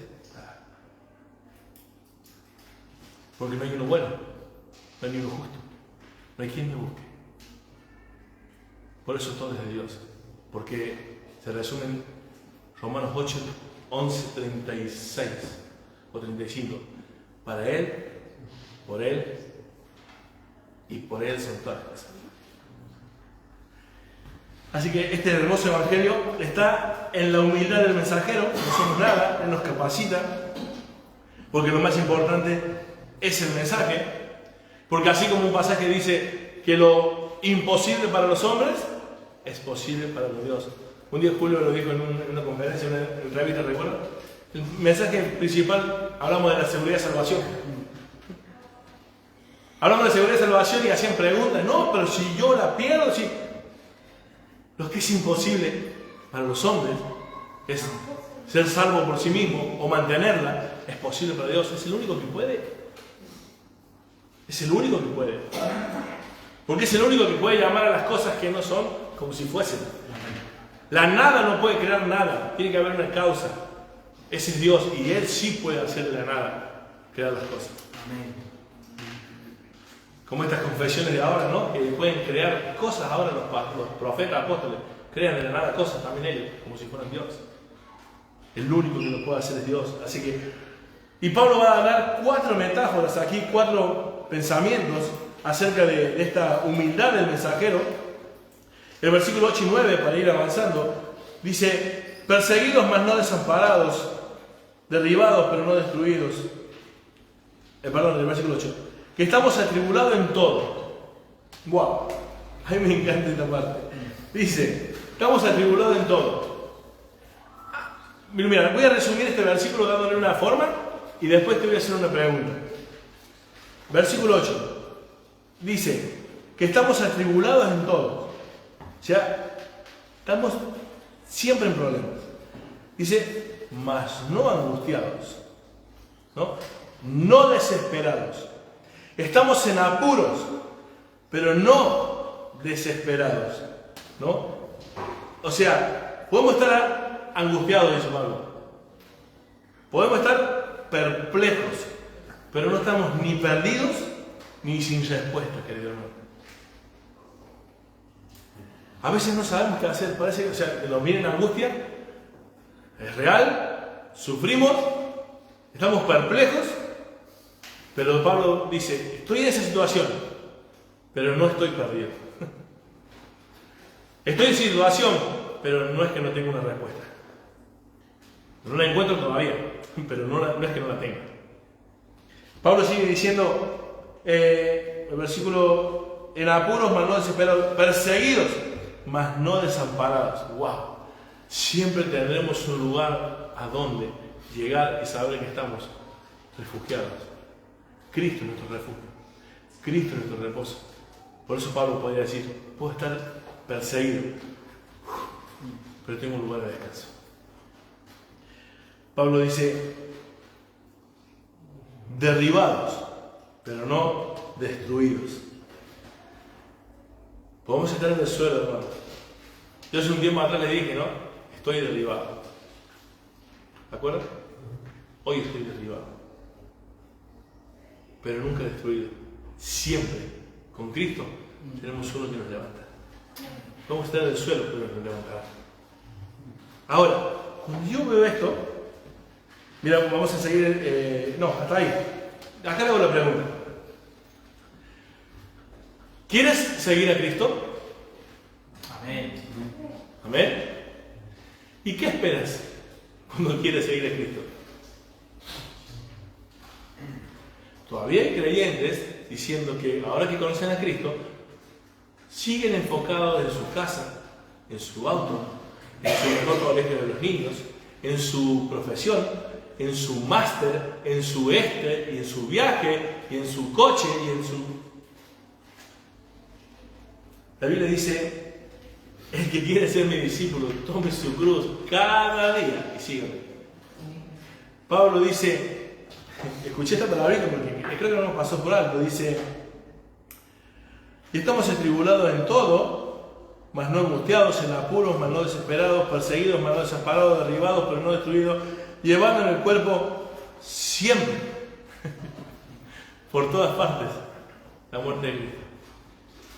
[SPEAKER 1] Porque no hay uno bueno, no hay ni uno justo, no hay quien me busque. Por eso todo es de Dios, porque se resume en Romanos 8, 11, 36 o 35. Para Él, por Él y por Él son todas las cosas. Así que este hermoso Evangelio está en la humildad del mensajero, no somos nada, Él nos capacita Porque lo más importante es el mensaje. Porque así como un pasaje dice que lo imposible para los hombres es posible para los dioses. Un día Julio lo dijo en una conferencia, en una entrevista, ¿recuerdan? El mensaje principal, hablamos de la seguridad de salvación. Hablamos de seguridad de salvación y hacían preguntas. No, pero si yo la pierdo, si... Lo que es imposible para los hombres es ser salvo por sí mismo o mantenerla. Es posible para Dios. Es el único que puede. Es el único que puede. Porque es el único que puede llamar a las cosas que no son como si fuesen. La nada no puede crear nada. Tiene que haber una causa. Ese es Dios y Él sí puede hacer de la nada crear las cosas. Amén. Como estas confesiones de ahora, ¿no? Que pueden crear cosas ahora los profetas, apóstoles. Crean de la nada cosas también ellos, como si fueran Dios. El único que lo puede hacer es Dios. Así que... Y Pablo va a dar 4 metáforas aquí, 4 pensamientos acerca de esta humildad del mensajero. El versículo 8 y 9, para ir avanzando, dice: perseguidos mas no desamparados, derribados pero no destruidos. Perdón, el versículo 8. Que estamos atribulados en todo. ¡Wow! A mí me encanta esta parte. Dice, estamos atribulados en todo. Mira, voy a resumir este versículo dándole una forma y después te voy a hacer una pregunta. Versículo 8. Dice, que estamos atribulados en todo. O sea, estamos siempre en problemas. Dice, mas no angustiados, no desesperados. Estamos en apuros, pero no desesperados, ¿no? O sea, podemos estar angustiados, dice Pablo. Podemos estar perplejos, pero no estamos ni perdidos ni sin respuesta, querido hermano. A veces no sabemos qué hacer, parece que, o sea, nos viene angustia, es real, sufrimos, estamos perplejos, pero Pablo dice, estoy en esa situación, pero no estoy perdido. Estoy en situación, pero no es que no tenga una respuesta. No la encuentro todavía, pero no es que no la tenga. Pablo sigue diciendo, el versículo, en apuros, mas no desesperados, perseguidos, mas no desamparados. ¡Wow! Siempre tendremos un lugar a donde llegar y saber que estamos refugiados. Cristo es nuestro refugio. Cristo es nuestro reposo. Por eso Pablo podría decir, puedo estar perseguido, pero tengo un lugar de descanso. Pablo dice, derribados, pero no destruidos. Podemos estar en el suelo, hermano. Yo hace un tiempo atrás le dije, ¿no? Estoy derribado. ¿De acuerdo? Hoy estoy derribado. Pero nunca destruido. Siempre, con Cristo, tenemos uno que nos levanta. Vamos a estar en el suelo, pero nos levantará. Ahora, cuando yo veo esto, mira, vamos a seguir, no, hasta ahí. Acá le hago la pregunta. ¿Quieres seguir a Cristo?
[SPEAKER 2] Amén.
[SPEAKER 1] Amén. ¿Y qué esperas cuando quieres seguir a Cristo? Todavía hay creyentes diciendo que ahora que conocen a Cristo, siguen enfocados en su casa, en su auto, en su mejor colegio de los niños, en su profesión, en su máster, en su y en su viaje, y en su coche, y en su... La Biblia dice, el que quiere ser mi discípulo, tome su cruz cada día y sígame. Pablo dice, escuché esta palabrita porque creo que no nos pasó por alto, dice, y estamos atribulados en todo, mas no angustiados, en apuros, mas no desesperados, perseguidos, mas no desamparados, derribados, pero no destruidos, llevando en el cuerpo siempre, por todas partes, la muerte de Cristo.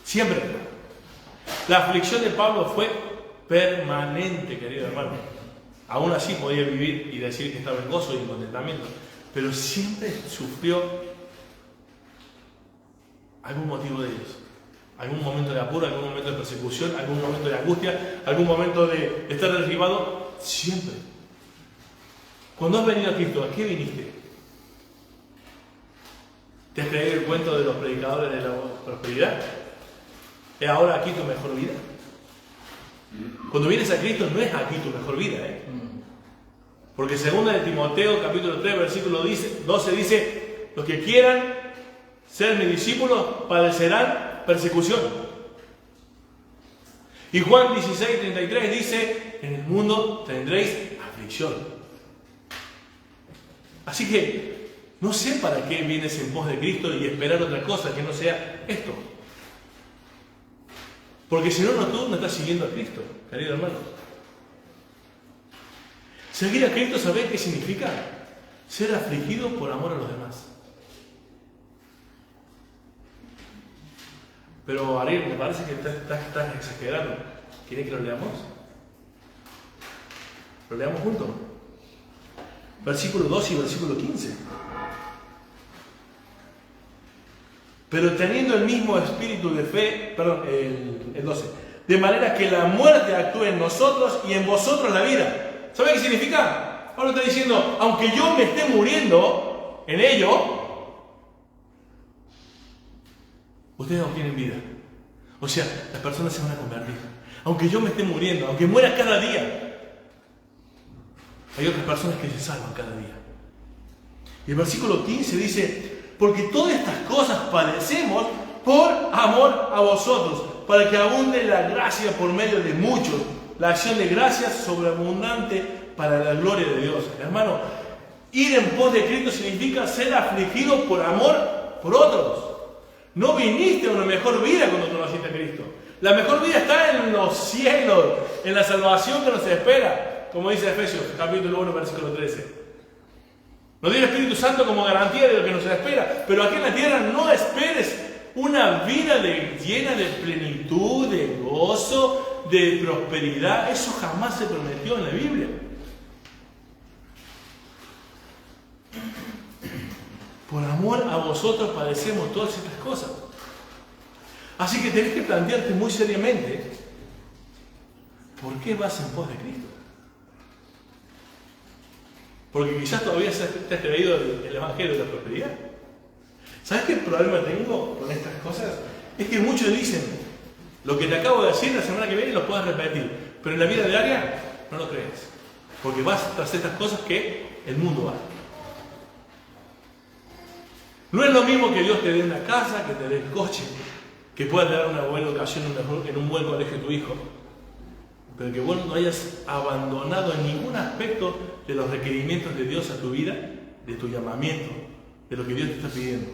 [SPEAKER 1] Siempre. La aflicción de Pablo fue permanente, querido hermano. Aún así podía vivir y decir que estaba en gozo y en contentamiento, pero siempre sufrió algún motivo de ellos. Algún momento de apuro, algún momento de persecución, algún momento de angustia, algún momento de estar derribado, siempre. Cuando has venido a Cristo, ¿a qué viniste? ¿Te has creído el cuento de los predicadores de la prosperidad? ¿Es ahora aquí tu mejor vida? Cuando vienes a Cristo no es aquí tu mejor vida, Porque 2 de Timoteo, capítulo 3, versículo 12 dice: los que quieran ser mis discípulos padecerán persecución. Y Juan 16:33 dice: en el mundo tendréis aflicción. Así que no sé para qué vienes en pos de Cristo y esperar otra cosa que no sea esto. Porque si no, tú no estás siguiendo a Cristo, querido hermano. Seguir a Cristo, ¿sabés qué significa? Ser afligido por amor a los demás. Pero Ariel, me parece que estás exagerando. ¿Quieres que lo leamos? Lo leamos juntos. Versículo 2 y versículo 15. Pero teniendo el mismo espíritu de fe, el 12, de manera que la muerte actúe en nosotros y en vosotros la vida. ¿Sabe qué significa? Pablo está diciendo: aunque yo me esté muriendo en ello, ustedes no tienen vida. O sea, las personas se van a convertir. Aunque yo me esté muriendo, aunque muera cada día, hay otras personas que se salvan cada día. Y el versículo 15 dice: porque todas estas cosas padecemos por amor a vosotros, para que abunde la gracia por medio de muchos, la acción de gracias sobreabundante para la gloria de Dios. Hermano, ir en pos de Cristo significa ser afligido por amor por otros. No viniste a una mejor vida cuando conociste a Cristo. La mejor vida está en los cielos, en la salvación que nos espera, como dice Efesios capítulo 1, versículo 13. Nos dio el Espíritu Santo como garantía de lo que nos espera. Pero aquí en la tierra no esperes una vida llena de plenitud, de gozo, de prosperidad. Eso jamás se prometió en la Biblia. Por amor a vosotros padecemos todas estas cosas. Así que tenés que plantearte muy seriamente: ¿por qué vas en pos de Cristo? Porque quizás todavía te has creído el Evangelio de la prosperidad. ¿Sabes qué problema tengo con estas cosas? Es que muchos dicen: lo que te acabo de decir la semana que viene lo puedes repetir, pero en la vida diaria no lo crees. Porque vas tras estas cosas que el mundo va. No es lo mismo que Dios te dé una casa, que te dé el coche, que puedas dar una buena educación en un buen colegio a tu hijo, pero que vos no hayas abandonado en ningún aspecto de los requerimientos de Dios a tu vida, de tu llamamiento, de lo que Dios te está pidiendo.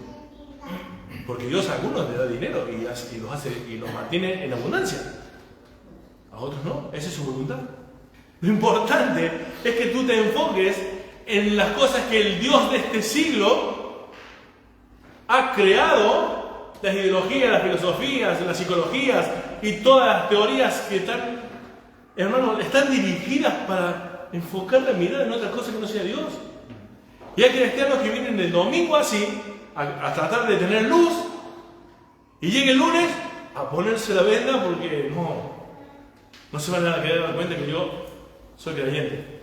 [SPEAKER 1] Porque Dios a algunos le da dinero y los mantiene en abundancia. A otros no, esa es su voluntad. Lo importante es que tú te enfoques en las cosas que el Dios de este siglo ha creado, las ideologías, las filosofías, las psicologías y todas las teorías que están, hermano, están dirigidas para enfocar la mirada en otra cosa que no sea Dios. Y hay cristianos que vienen del domingo así, a tratar de tener luz, y llega el lunes a ponerse la venda porque no se van a querer dar cuenta que yo soy creyente.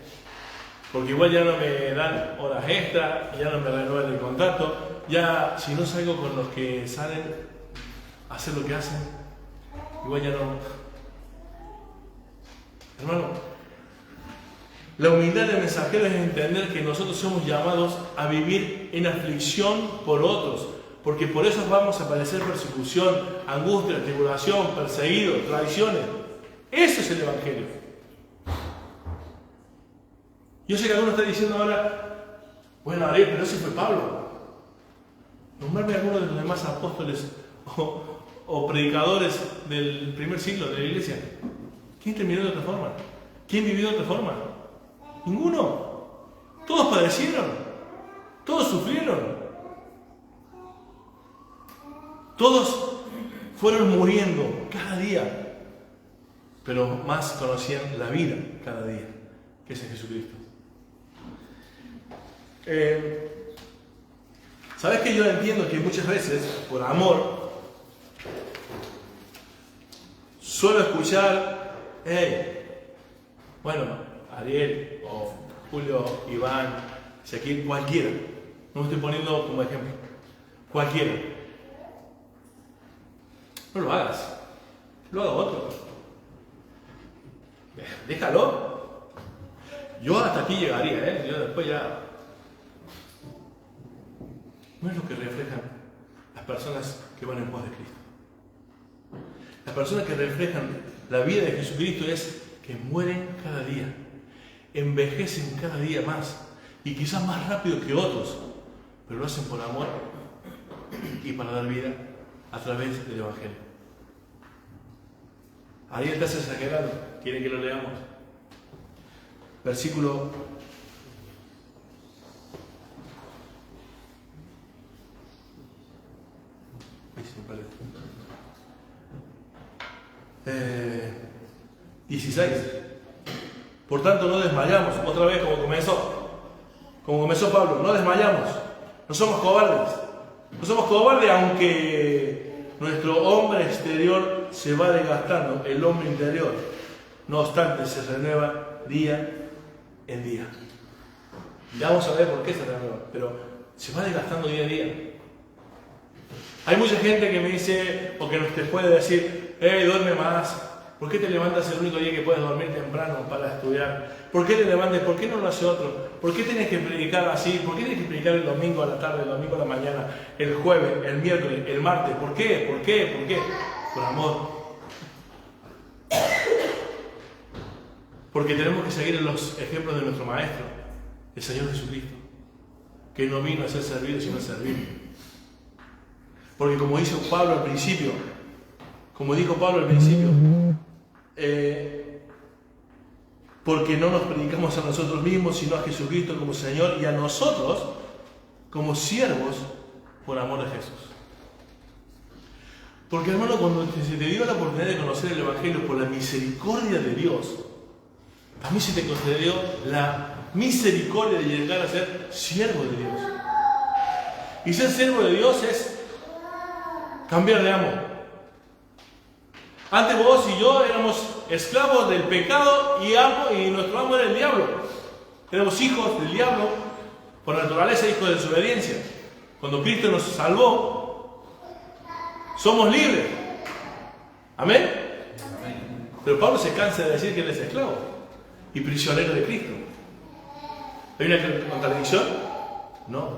[SPEAKER 1] Porque igual ya no me dan horas extra, ya no me renuevan el contrato, ya si no salgo con los que salen a hacer lo que hacen, igual ya no. Hermano, la humildad del mensajero es entender que nosotros somos llamados a vivir en aflicción por otros, porque por eso vamos a padecer persecución, angustia, tribulación, perseguidos, traiciones. Ese es el Evangelio. Yo sé que alguno está diciendo ahora: bueno, Ariel, pero ese fue Pablo. Nombrarme a alguno de los demás apóstoles o predicadores del primer siglo de la iglesia. ¿Quién terminó de otra forma? ¿Quién vivió de otra forma? Ninguno. Todos padecieron. Todos sufrieron. Todos fueron muriendo cada día. Pero más conocían la vida cada día, que es en Jesucristo. ¿Sabes que yo entiendo que muchas veces, por amor, suelo escuchar: bueno, Ariel o Julio, Iván, Ezequiel, cualquiera, no me estoy poniendo como ejemplo, cualquiera. No lo hagas. Lo haga otro. Déjalo. Yo hasta aquí llegaría, Yo después ya... No es lo que reflejan las personas que van en pos de Cristo. Las personas que reflejan la vida de Jesucristo es que mueren cada día, envejecen cada día más y quizás más rápido que otros, pero lo hacen por amor y para dar vida a través del Evangelio. Ahí está ese exagerado. ¿Quieren que lo leamos? Versículo 16. Por tanto, no desmayamos. Otra vez, como comenzó Pablo, no desmayamos. No somos cobardes. No somos cobardes, aunque nuestro hombre exterior se va desgastando, el hombre interior, no obstante, se renueva día en día. Ya vamos a ver por qué se renueva, pero se va desgastando día a día. Hay mucha gente que me dice, o que te puede decir, duerme más. ¿Por qué te levantas el único día que puedes dormir temprano para estudiar? ¿Por qué te levantas? ¿Por qué no lo hace otro? ¿Por qué tienes que predicar así? ¿Por qué tienes que predicar el domingo a la tarde, el domingo a la mañana, el jueves, el miércoles, el martes? ¿Por qué? ¿Por qué? ¿Por qué? Por amor. Porque tenemos que seguir los ejemplos de nuestro Maestro, el Señor Jesucristo, que no vino a ser servido, sino a servir. Porque como dijo Pablo al principio, porque no nos predicamos a nosotros mismos, sino a Jesucristo como Señor y a nosotros como siervos por amor de Jesús. Porque hermano, cuando se te dio la oportunidad de conocer el Evangelio por la misericordia de Dios, también se te concedió la misericordia de llegar a ser siervo de Dios. Y ser siervo de Dios es cambiar de amo. Antes vos y yo éramos esclavos del pecado y nuestro amo era el diablo. Éramos hijos del diablo, por naturaleza hijos de desobediencia. Cuando Cristo nos salvó, somos libres. ¿Amén? Pero Pablo se cansa de decir que él es esclavo y prisionero de Cristo. ¿Hay una contradicción? No.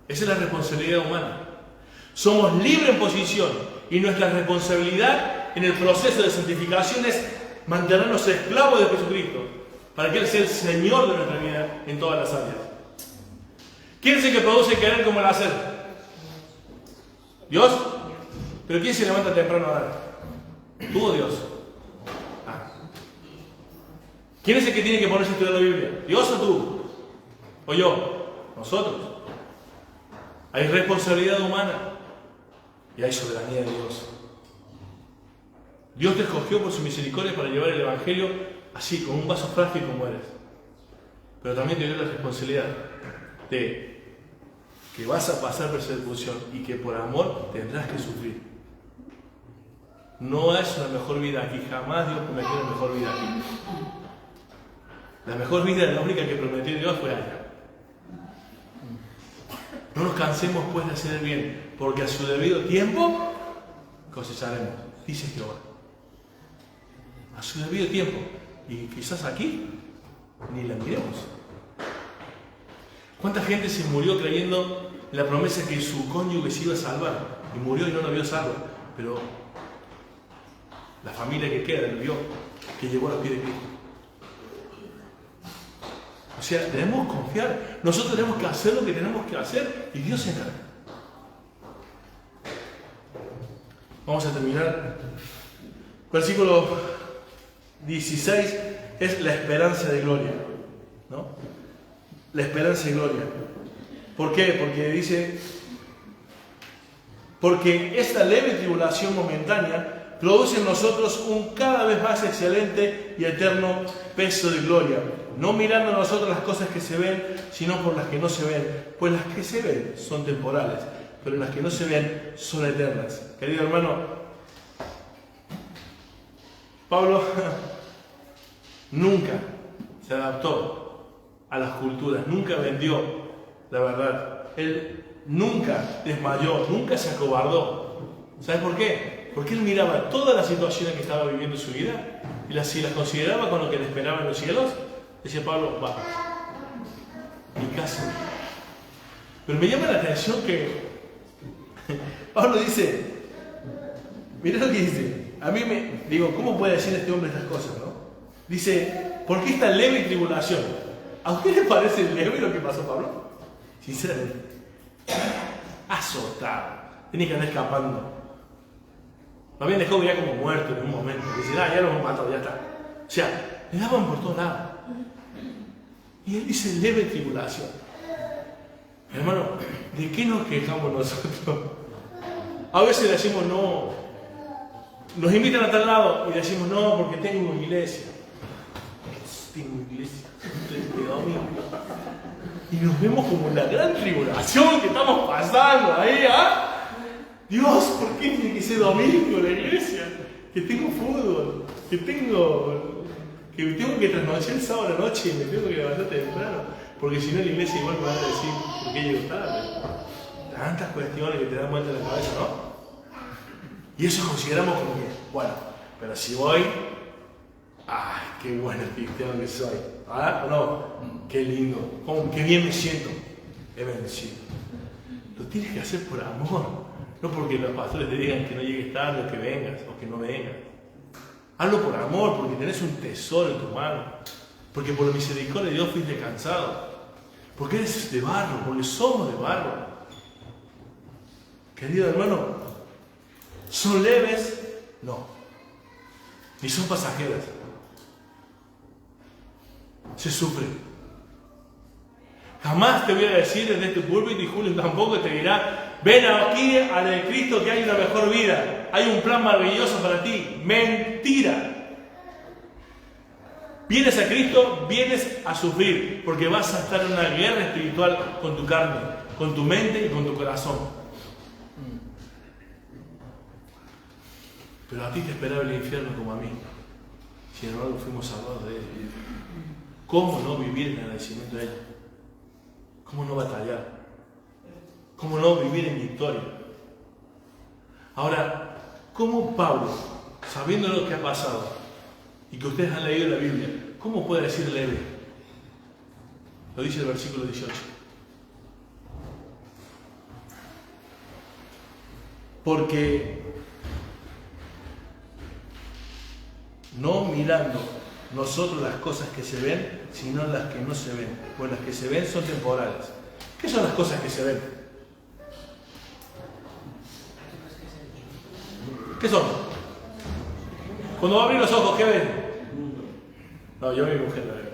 [SPEAKER 1] Esa es la responsabilidad humana. Somos libres en posición y nuestra responsabilidad en el proceso de santificación es mantenernos esclavos de Jesucristo para que Él sea el Señor de nuestra vida en todas las áreas. ¿Quién es el que produce querer como el hacer? ¿Dios? ¿Pero quién se levanta temprano a dar? ¿Tú o Dios? ¿Quién es el que tiene que ponerse a estudiar la Biblia? ¿Dios o tú? ¿O yo? Nosotros. Hay responsabilidad humana y hay soberanía de Dios. Dios te escogió por su misericordia para llevar el Evangelio así, con un vaso frágil como eres. Pero también te dio la responsabilidad de que vas a pasar persecución y que por amor tendrás que sufrir. No es una mejor vida aquí, jamás Dios prometió una mejor vida aquí. La mejor vida, la única que prometió Dios fue allá. No nos cansemos pues de hacer el bien, porque a su debido tiempo cosecharemos, dice Jehová. A su debido tiempo. Y quizás aquí ni la miremos. ¿Cuánta gente se murió creyendo en la promesa que su cónyuge se iba a salvar? Y murió y no lo vio salvo. Pero la familia que queda lo vio, que llegó a los pies de Cristo. O sea, debemos confiar. Nosotros tenemos que hacer lo que tenemos que hacer y Dios se encarga. Vamos a terminar. Versículo 16 es la esperanza de gloria, ¿no? La esperanza de gloria. ¿Por qué? Porque dice, porque esta leve tribulación momentánea produce en nosotros un cada vez más excelente y eterno peso de gloria, no mirando a nosotros las cosas que se ven, sino por las que no se ven, pues las que se ven son temporales, pero las que no se ven son eternas. Querido hermano, Pablo nunca se adaptó a las culturas, nunca vendió la verdad. Él nunca desmayó, nunca se acobardó. ¿Sabes por qué? Porque él miraba todas las situaciones que estaba viviendo en su vida y si las consideraba con lo que le esperaba en los cielos, decía Pablo, va, mi casa. Pero me llama la atención que Pablo dice, mirá lo que dice, a mí me digo, ¿cómo puede decir este hombre estas cosas, no? Dice, ¿por qué esta leve tribulación? ¿A usted le parece leve lo que pasó, Pablo? Sinceramente, azotado, tenía que andar escapando. Lo habían dejado ya como muerto en un momento. Dice, ya lo hemos matado, ya está. O sea, le daban por todos lados. Y él dice, leve tribulación. Hermano, ¿de qué nos quejamos nosotros? A veces decimos, no. Nos invitan a tal lado y decimos, no, porque tengo iglesia. Tengo iglesia. Este domingo. Y nos vemos como la gran tribulación que estamos pasando ahí, ¿ah? Dios, ¿por qué tiene que ser domingo la iglesia? Que tengo fútbol, que tengo que trasnochar el sábado a la noche y me tengo que levantar temprano. Porque si no la iglesia igual me van a decir, ¿por qué llego tarde? Tantas cuestiones que te dan vuelta en la cabeza, ¿no? Y eso consideramos como que, bueno, pero si voy, ¡ay, qué bueno cristiano que soy! ¿Ah? ¿O no? ¡Qué lindo! ¡Qué bien me siento! He vencido. Lo tienes que hacer por amor. No porque los pastores te digan que no llegues tarde, o que vengas, o que no vengas. Hazlo por amor, porque tenés un tesoro en tu mano. Porque por la misericordia de Dios fuiste cansado. Porque eres de barro, porque somos de barro. Querido hermano, ¿son leves? No. Ni son pasajeras. Se sufre. Jamás te voy a decir desde este púlpito, y Julio tampoco te dirá, ven aquí a la de Cristo que hay una mejor vida, hay un plan maravilloso para ti. Mentira. Vienes a Cristo, vienes a sufrir, porque vas a estar en una guerra espiritual con tu carne, con tu mente y con tu corazón. Pero a ti te esperaba el infierno como a mí. Sin embargo, fuimos salvados de él. ¿Cómo no vivir en el agradecimiento de él? ¿Cómo no batallar? ¿Cómo no vivir en victoria? Ahora, ¿cómo Pablo, sabiendo lo que ha pasado, y que ustedes han leído en la Biblia, cómo puede decir leve? Lo dice el versículo 18. Porque no mirando nosotros las cosas que se ven, sino las que no se ven. Pues las que se ven son temporales. ¿Qué son las cosas que se ven? ¿Qué son? Cuando abrí los ojos, ¿qué ven? No, yo vi mi mujer la veo.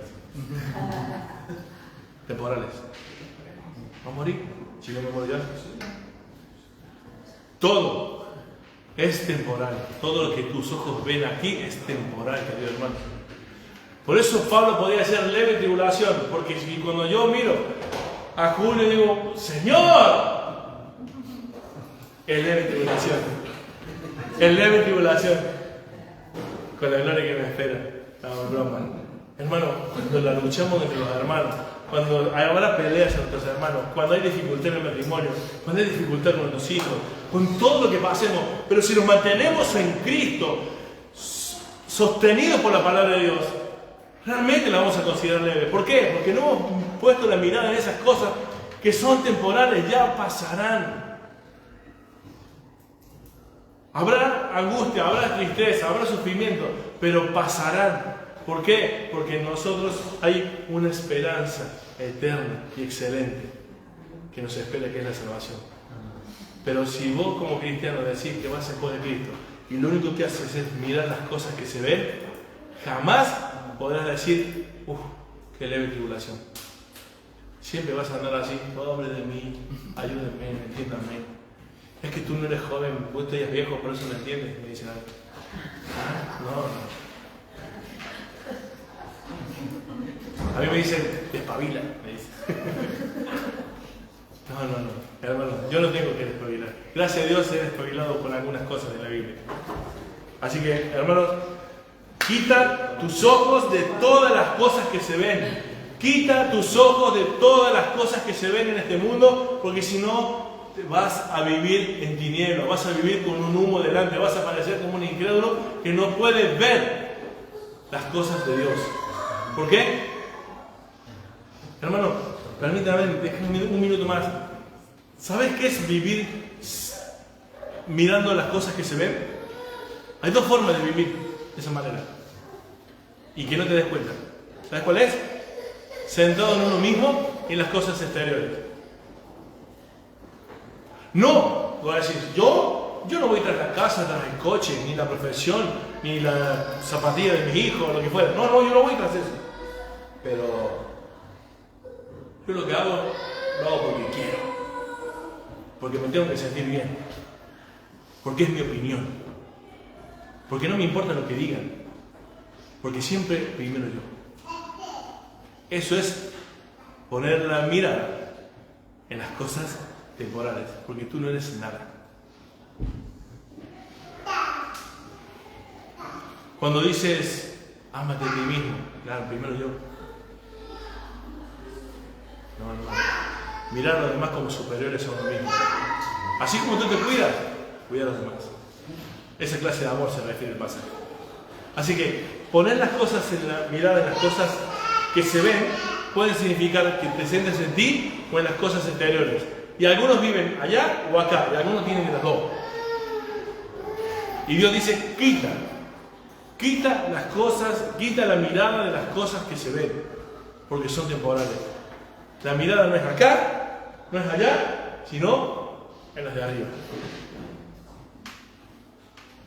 [SPEAKER 1] Temporales. ¿Va a morir? Si no me muero ya. Todo es temporal. Todo lo que tus ojos ven aquí es temporal, querido hermano. Por eso Pablo podía decir leve tribulación, porque si cuando yo miro a Julio y digo, Señor, es leve tribulación. Es leve tribulación. Con la gloria que me espera. No, broma. Hermano, cuando la luchamos entre los hermanos, cuando habrá peleas entre nuestros hermanos, cuando hay dificultad en el matrimonio, cuando hay dificultad con nuestros hijos, con todo lo que pasemos, pero si nos mantenemos en Cristo, sostenidos por la palabra de Dios, realmente la vamos a considerar leve. ¿Por qué? Porque no hemos puesto la mirada en esas cosas que son temporales, ya pasarán. Habrá angustia, habrá tristeza, habrá sufrimiento, pero pasarán. ¿Por qué? Porque en nosotros hay una esperanza eterna y excelente que nos espera, que es la salvación. Pero si vos como cristiano decís que vas a de Cristo y lo único que haces es mirar las cosas que se ven, jamás podrás decir, qué leve tribulación. Siempre vas a andar así, pobre de mí, ayúdenme, entiéndanme. Es que tú no eres joven, vos eres viejo, por eso no entiendes, me dicen algo. No. A mí me dicen, espabila, me dicen. No, hermano, yo no tengo que despabilar. Gracias a Dios he despabilado con algunas cosas de la Biblia. Así que, hermanos, quita tus ojos de todas las cosas que se ven Quita tus ojos de todas las cosas que se ven en este mundo, porque si no vas a vivir en tinieblas, vas a vivir con un humo delante, vas a parecer como un incrédulo que no puede ver las cosas de Dios. ¿Por qué? Hermano, permítame, déjame un minuto más. ¿Sabes qué es vivir mirando las cosas que se ven? Hay dos formas de vivir de esa manera y que no te des cuenta. ¿Sabes cuál es? Centrado en uno mismo y en las cosas exteriores. No, voy a decir, yo no voy tras la casa, tras el coche, ni la profesión, ni la zapatilla de mi hijo, o lo que fuera. No, yo no voy tras eso. Pero yo lo que hago, lo hago porque quiero. Porque me tengo que sentir bien. Porque es mi opinión. Porque no me importa lo que digan. Porque siempre primero yo. Eso es poner la mirada en las cosas temporales, porque tú no eres nada. Cuando dices, ámate a ti mismo, claro, primero yo. No. Mirar a los demás como superiores a uno mismo. Así como tú te cuidas, cuida a los demás. Esa clase de amor se refiere al pasaje. Así que poner las cosas en la mirada, en las cosas que se ven, puede significar que te sientes en ti o en las cosas exteriores. Y algunos viven allá o acá, y algunos tienen las dos. Y Dios dice, quita las cosas, quita la mirada de las cosas que se ven, porque son temporales. La mirada no es acá, no es allá, sino en las de arriba.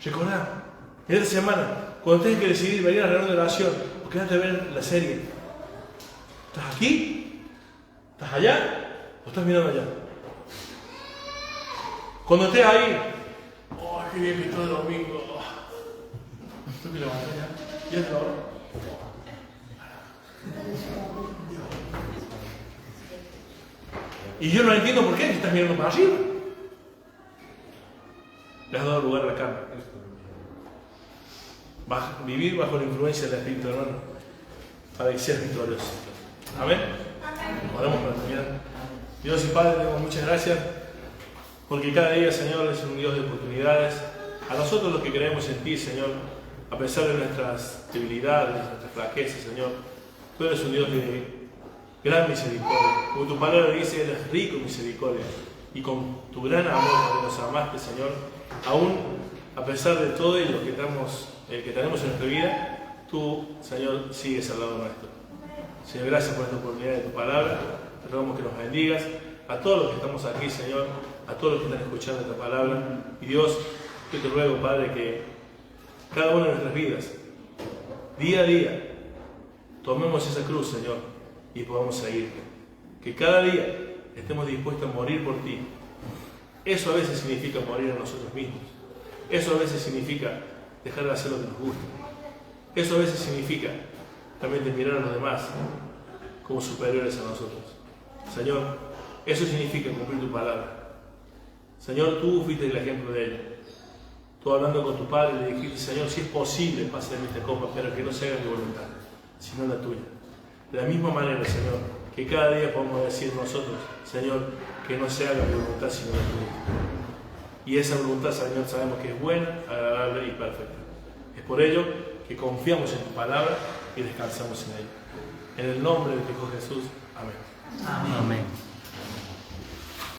[SPEAKER 1] Recordá, en esta semana, cuando tengas que decidir venir a la reunión de oración, o quedarte a ver la serie, ¿estás aquí? ¿Estás allá? ¿O estás mirando allá? Cuando estés ahí, ¡oh, qué bien que estoy el domingo! ¿Tú que levantas ya? ¿Ya es la hora? Y yo no entiendo por qué, si estás mirando para arriba. Le has dado lugar a la carne. Vivir bajo la influencia del Espíritu, hermano, para que seas victorioso. Amén. Oramos para terminar. Dios y Padre, te damos muchas gracias, porque cada día, Señor, es un Dios de oportunidades. A nosotros los que creemos en ti, Señor, a pesar de nuestras debilidades, nuestras flaquezas, Señor, tú eres un Dios de gran misericordia. Como tu palabra dice, eres rico en misericordia. Y con tu gran amor que nos amaste, Señor, aún a pesar de todo ello que tenemos en nuestra vida, tú, Señor, sigues al lado nuestro. Señor, gracias por esta oportunidad de tu palabra. Te rogamos que nos bendigas a todos los que estamos aquí, Señor, a todos los que están escuchando esta palabra. Y Dios, yo te ruego, Padre, que cada una de nuestras vidas, día a día, tomemos esa cruz, Señor, y podamos seguirte. Que cada día estemos dispuestos a morir por ti. Eso a veces significa morir a nosotros mismos. Eso a veces significa dejar de hacer lo que nos gusta. Eso a veces significa también de mirar a los demás como superiores a nosotros. Señor, eso significa cumplir tu palabra. Señor, tú fuiste el ejemplo de ello. Tú hablando con tu Padre le dijiste, Señor, si es posible pasarme esta copa, pero que no se haga mi voluntad, sino la tuya. De la misma manera, Señor, que cada día podamos decir nosotros, Señor, que no se haga mi voluntad, sino la tuya. Y esa voluntad, Señor, sabemos que es buena, agradable y perfecta. Es por ello que confiamos en tu palabra y descansamos en ella. En el nombre de tu Hijo Jesús. Amén.
[SPEAKER 2] Amén.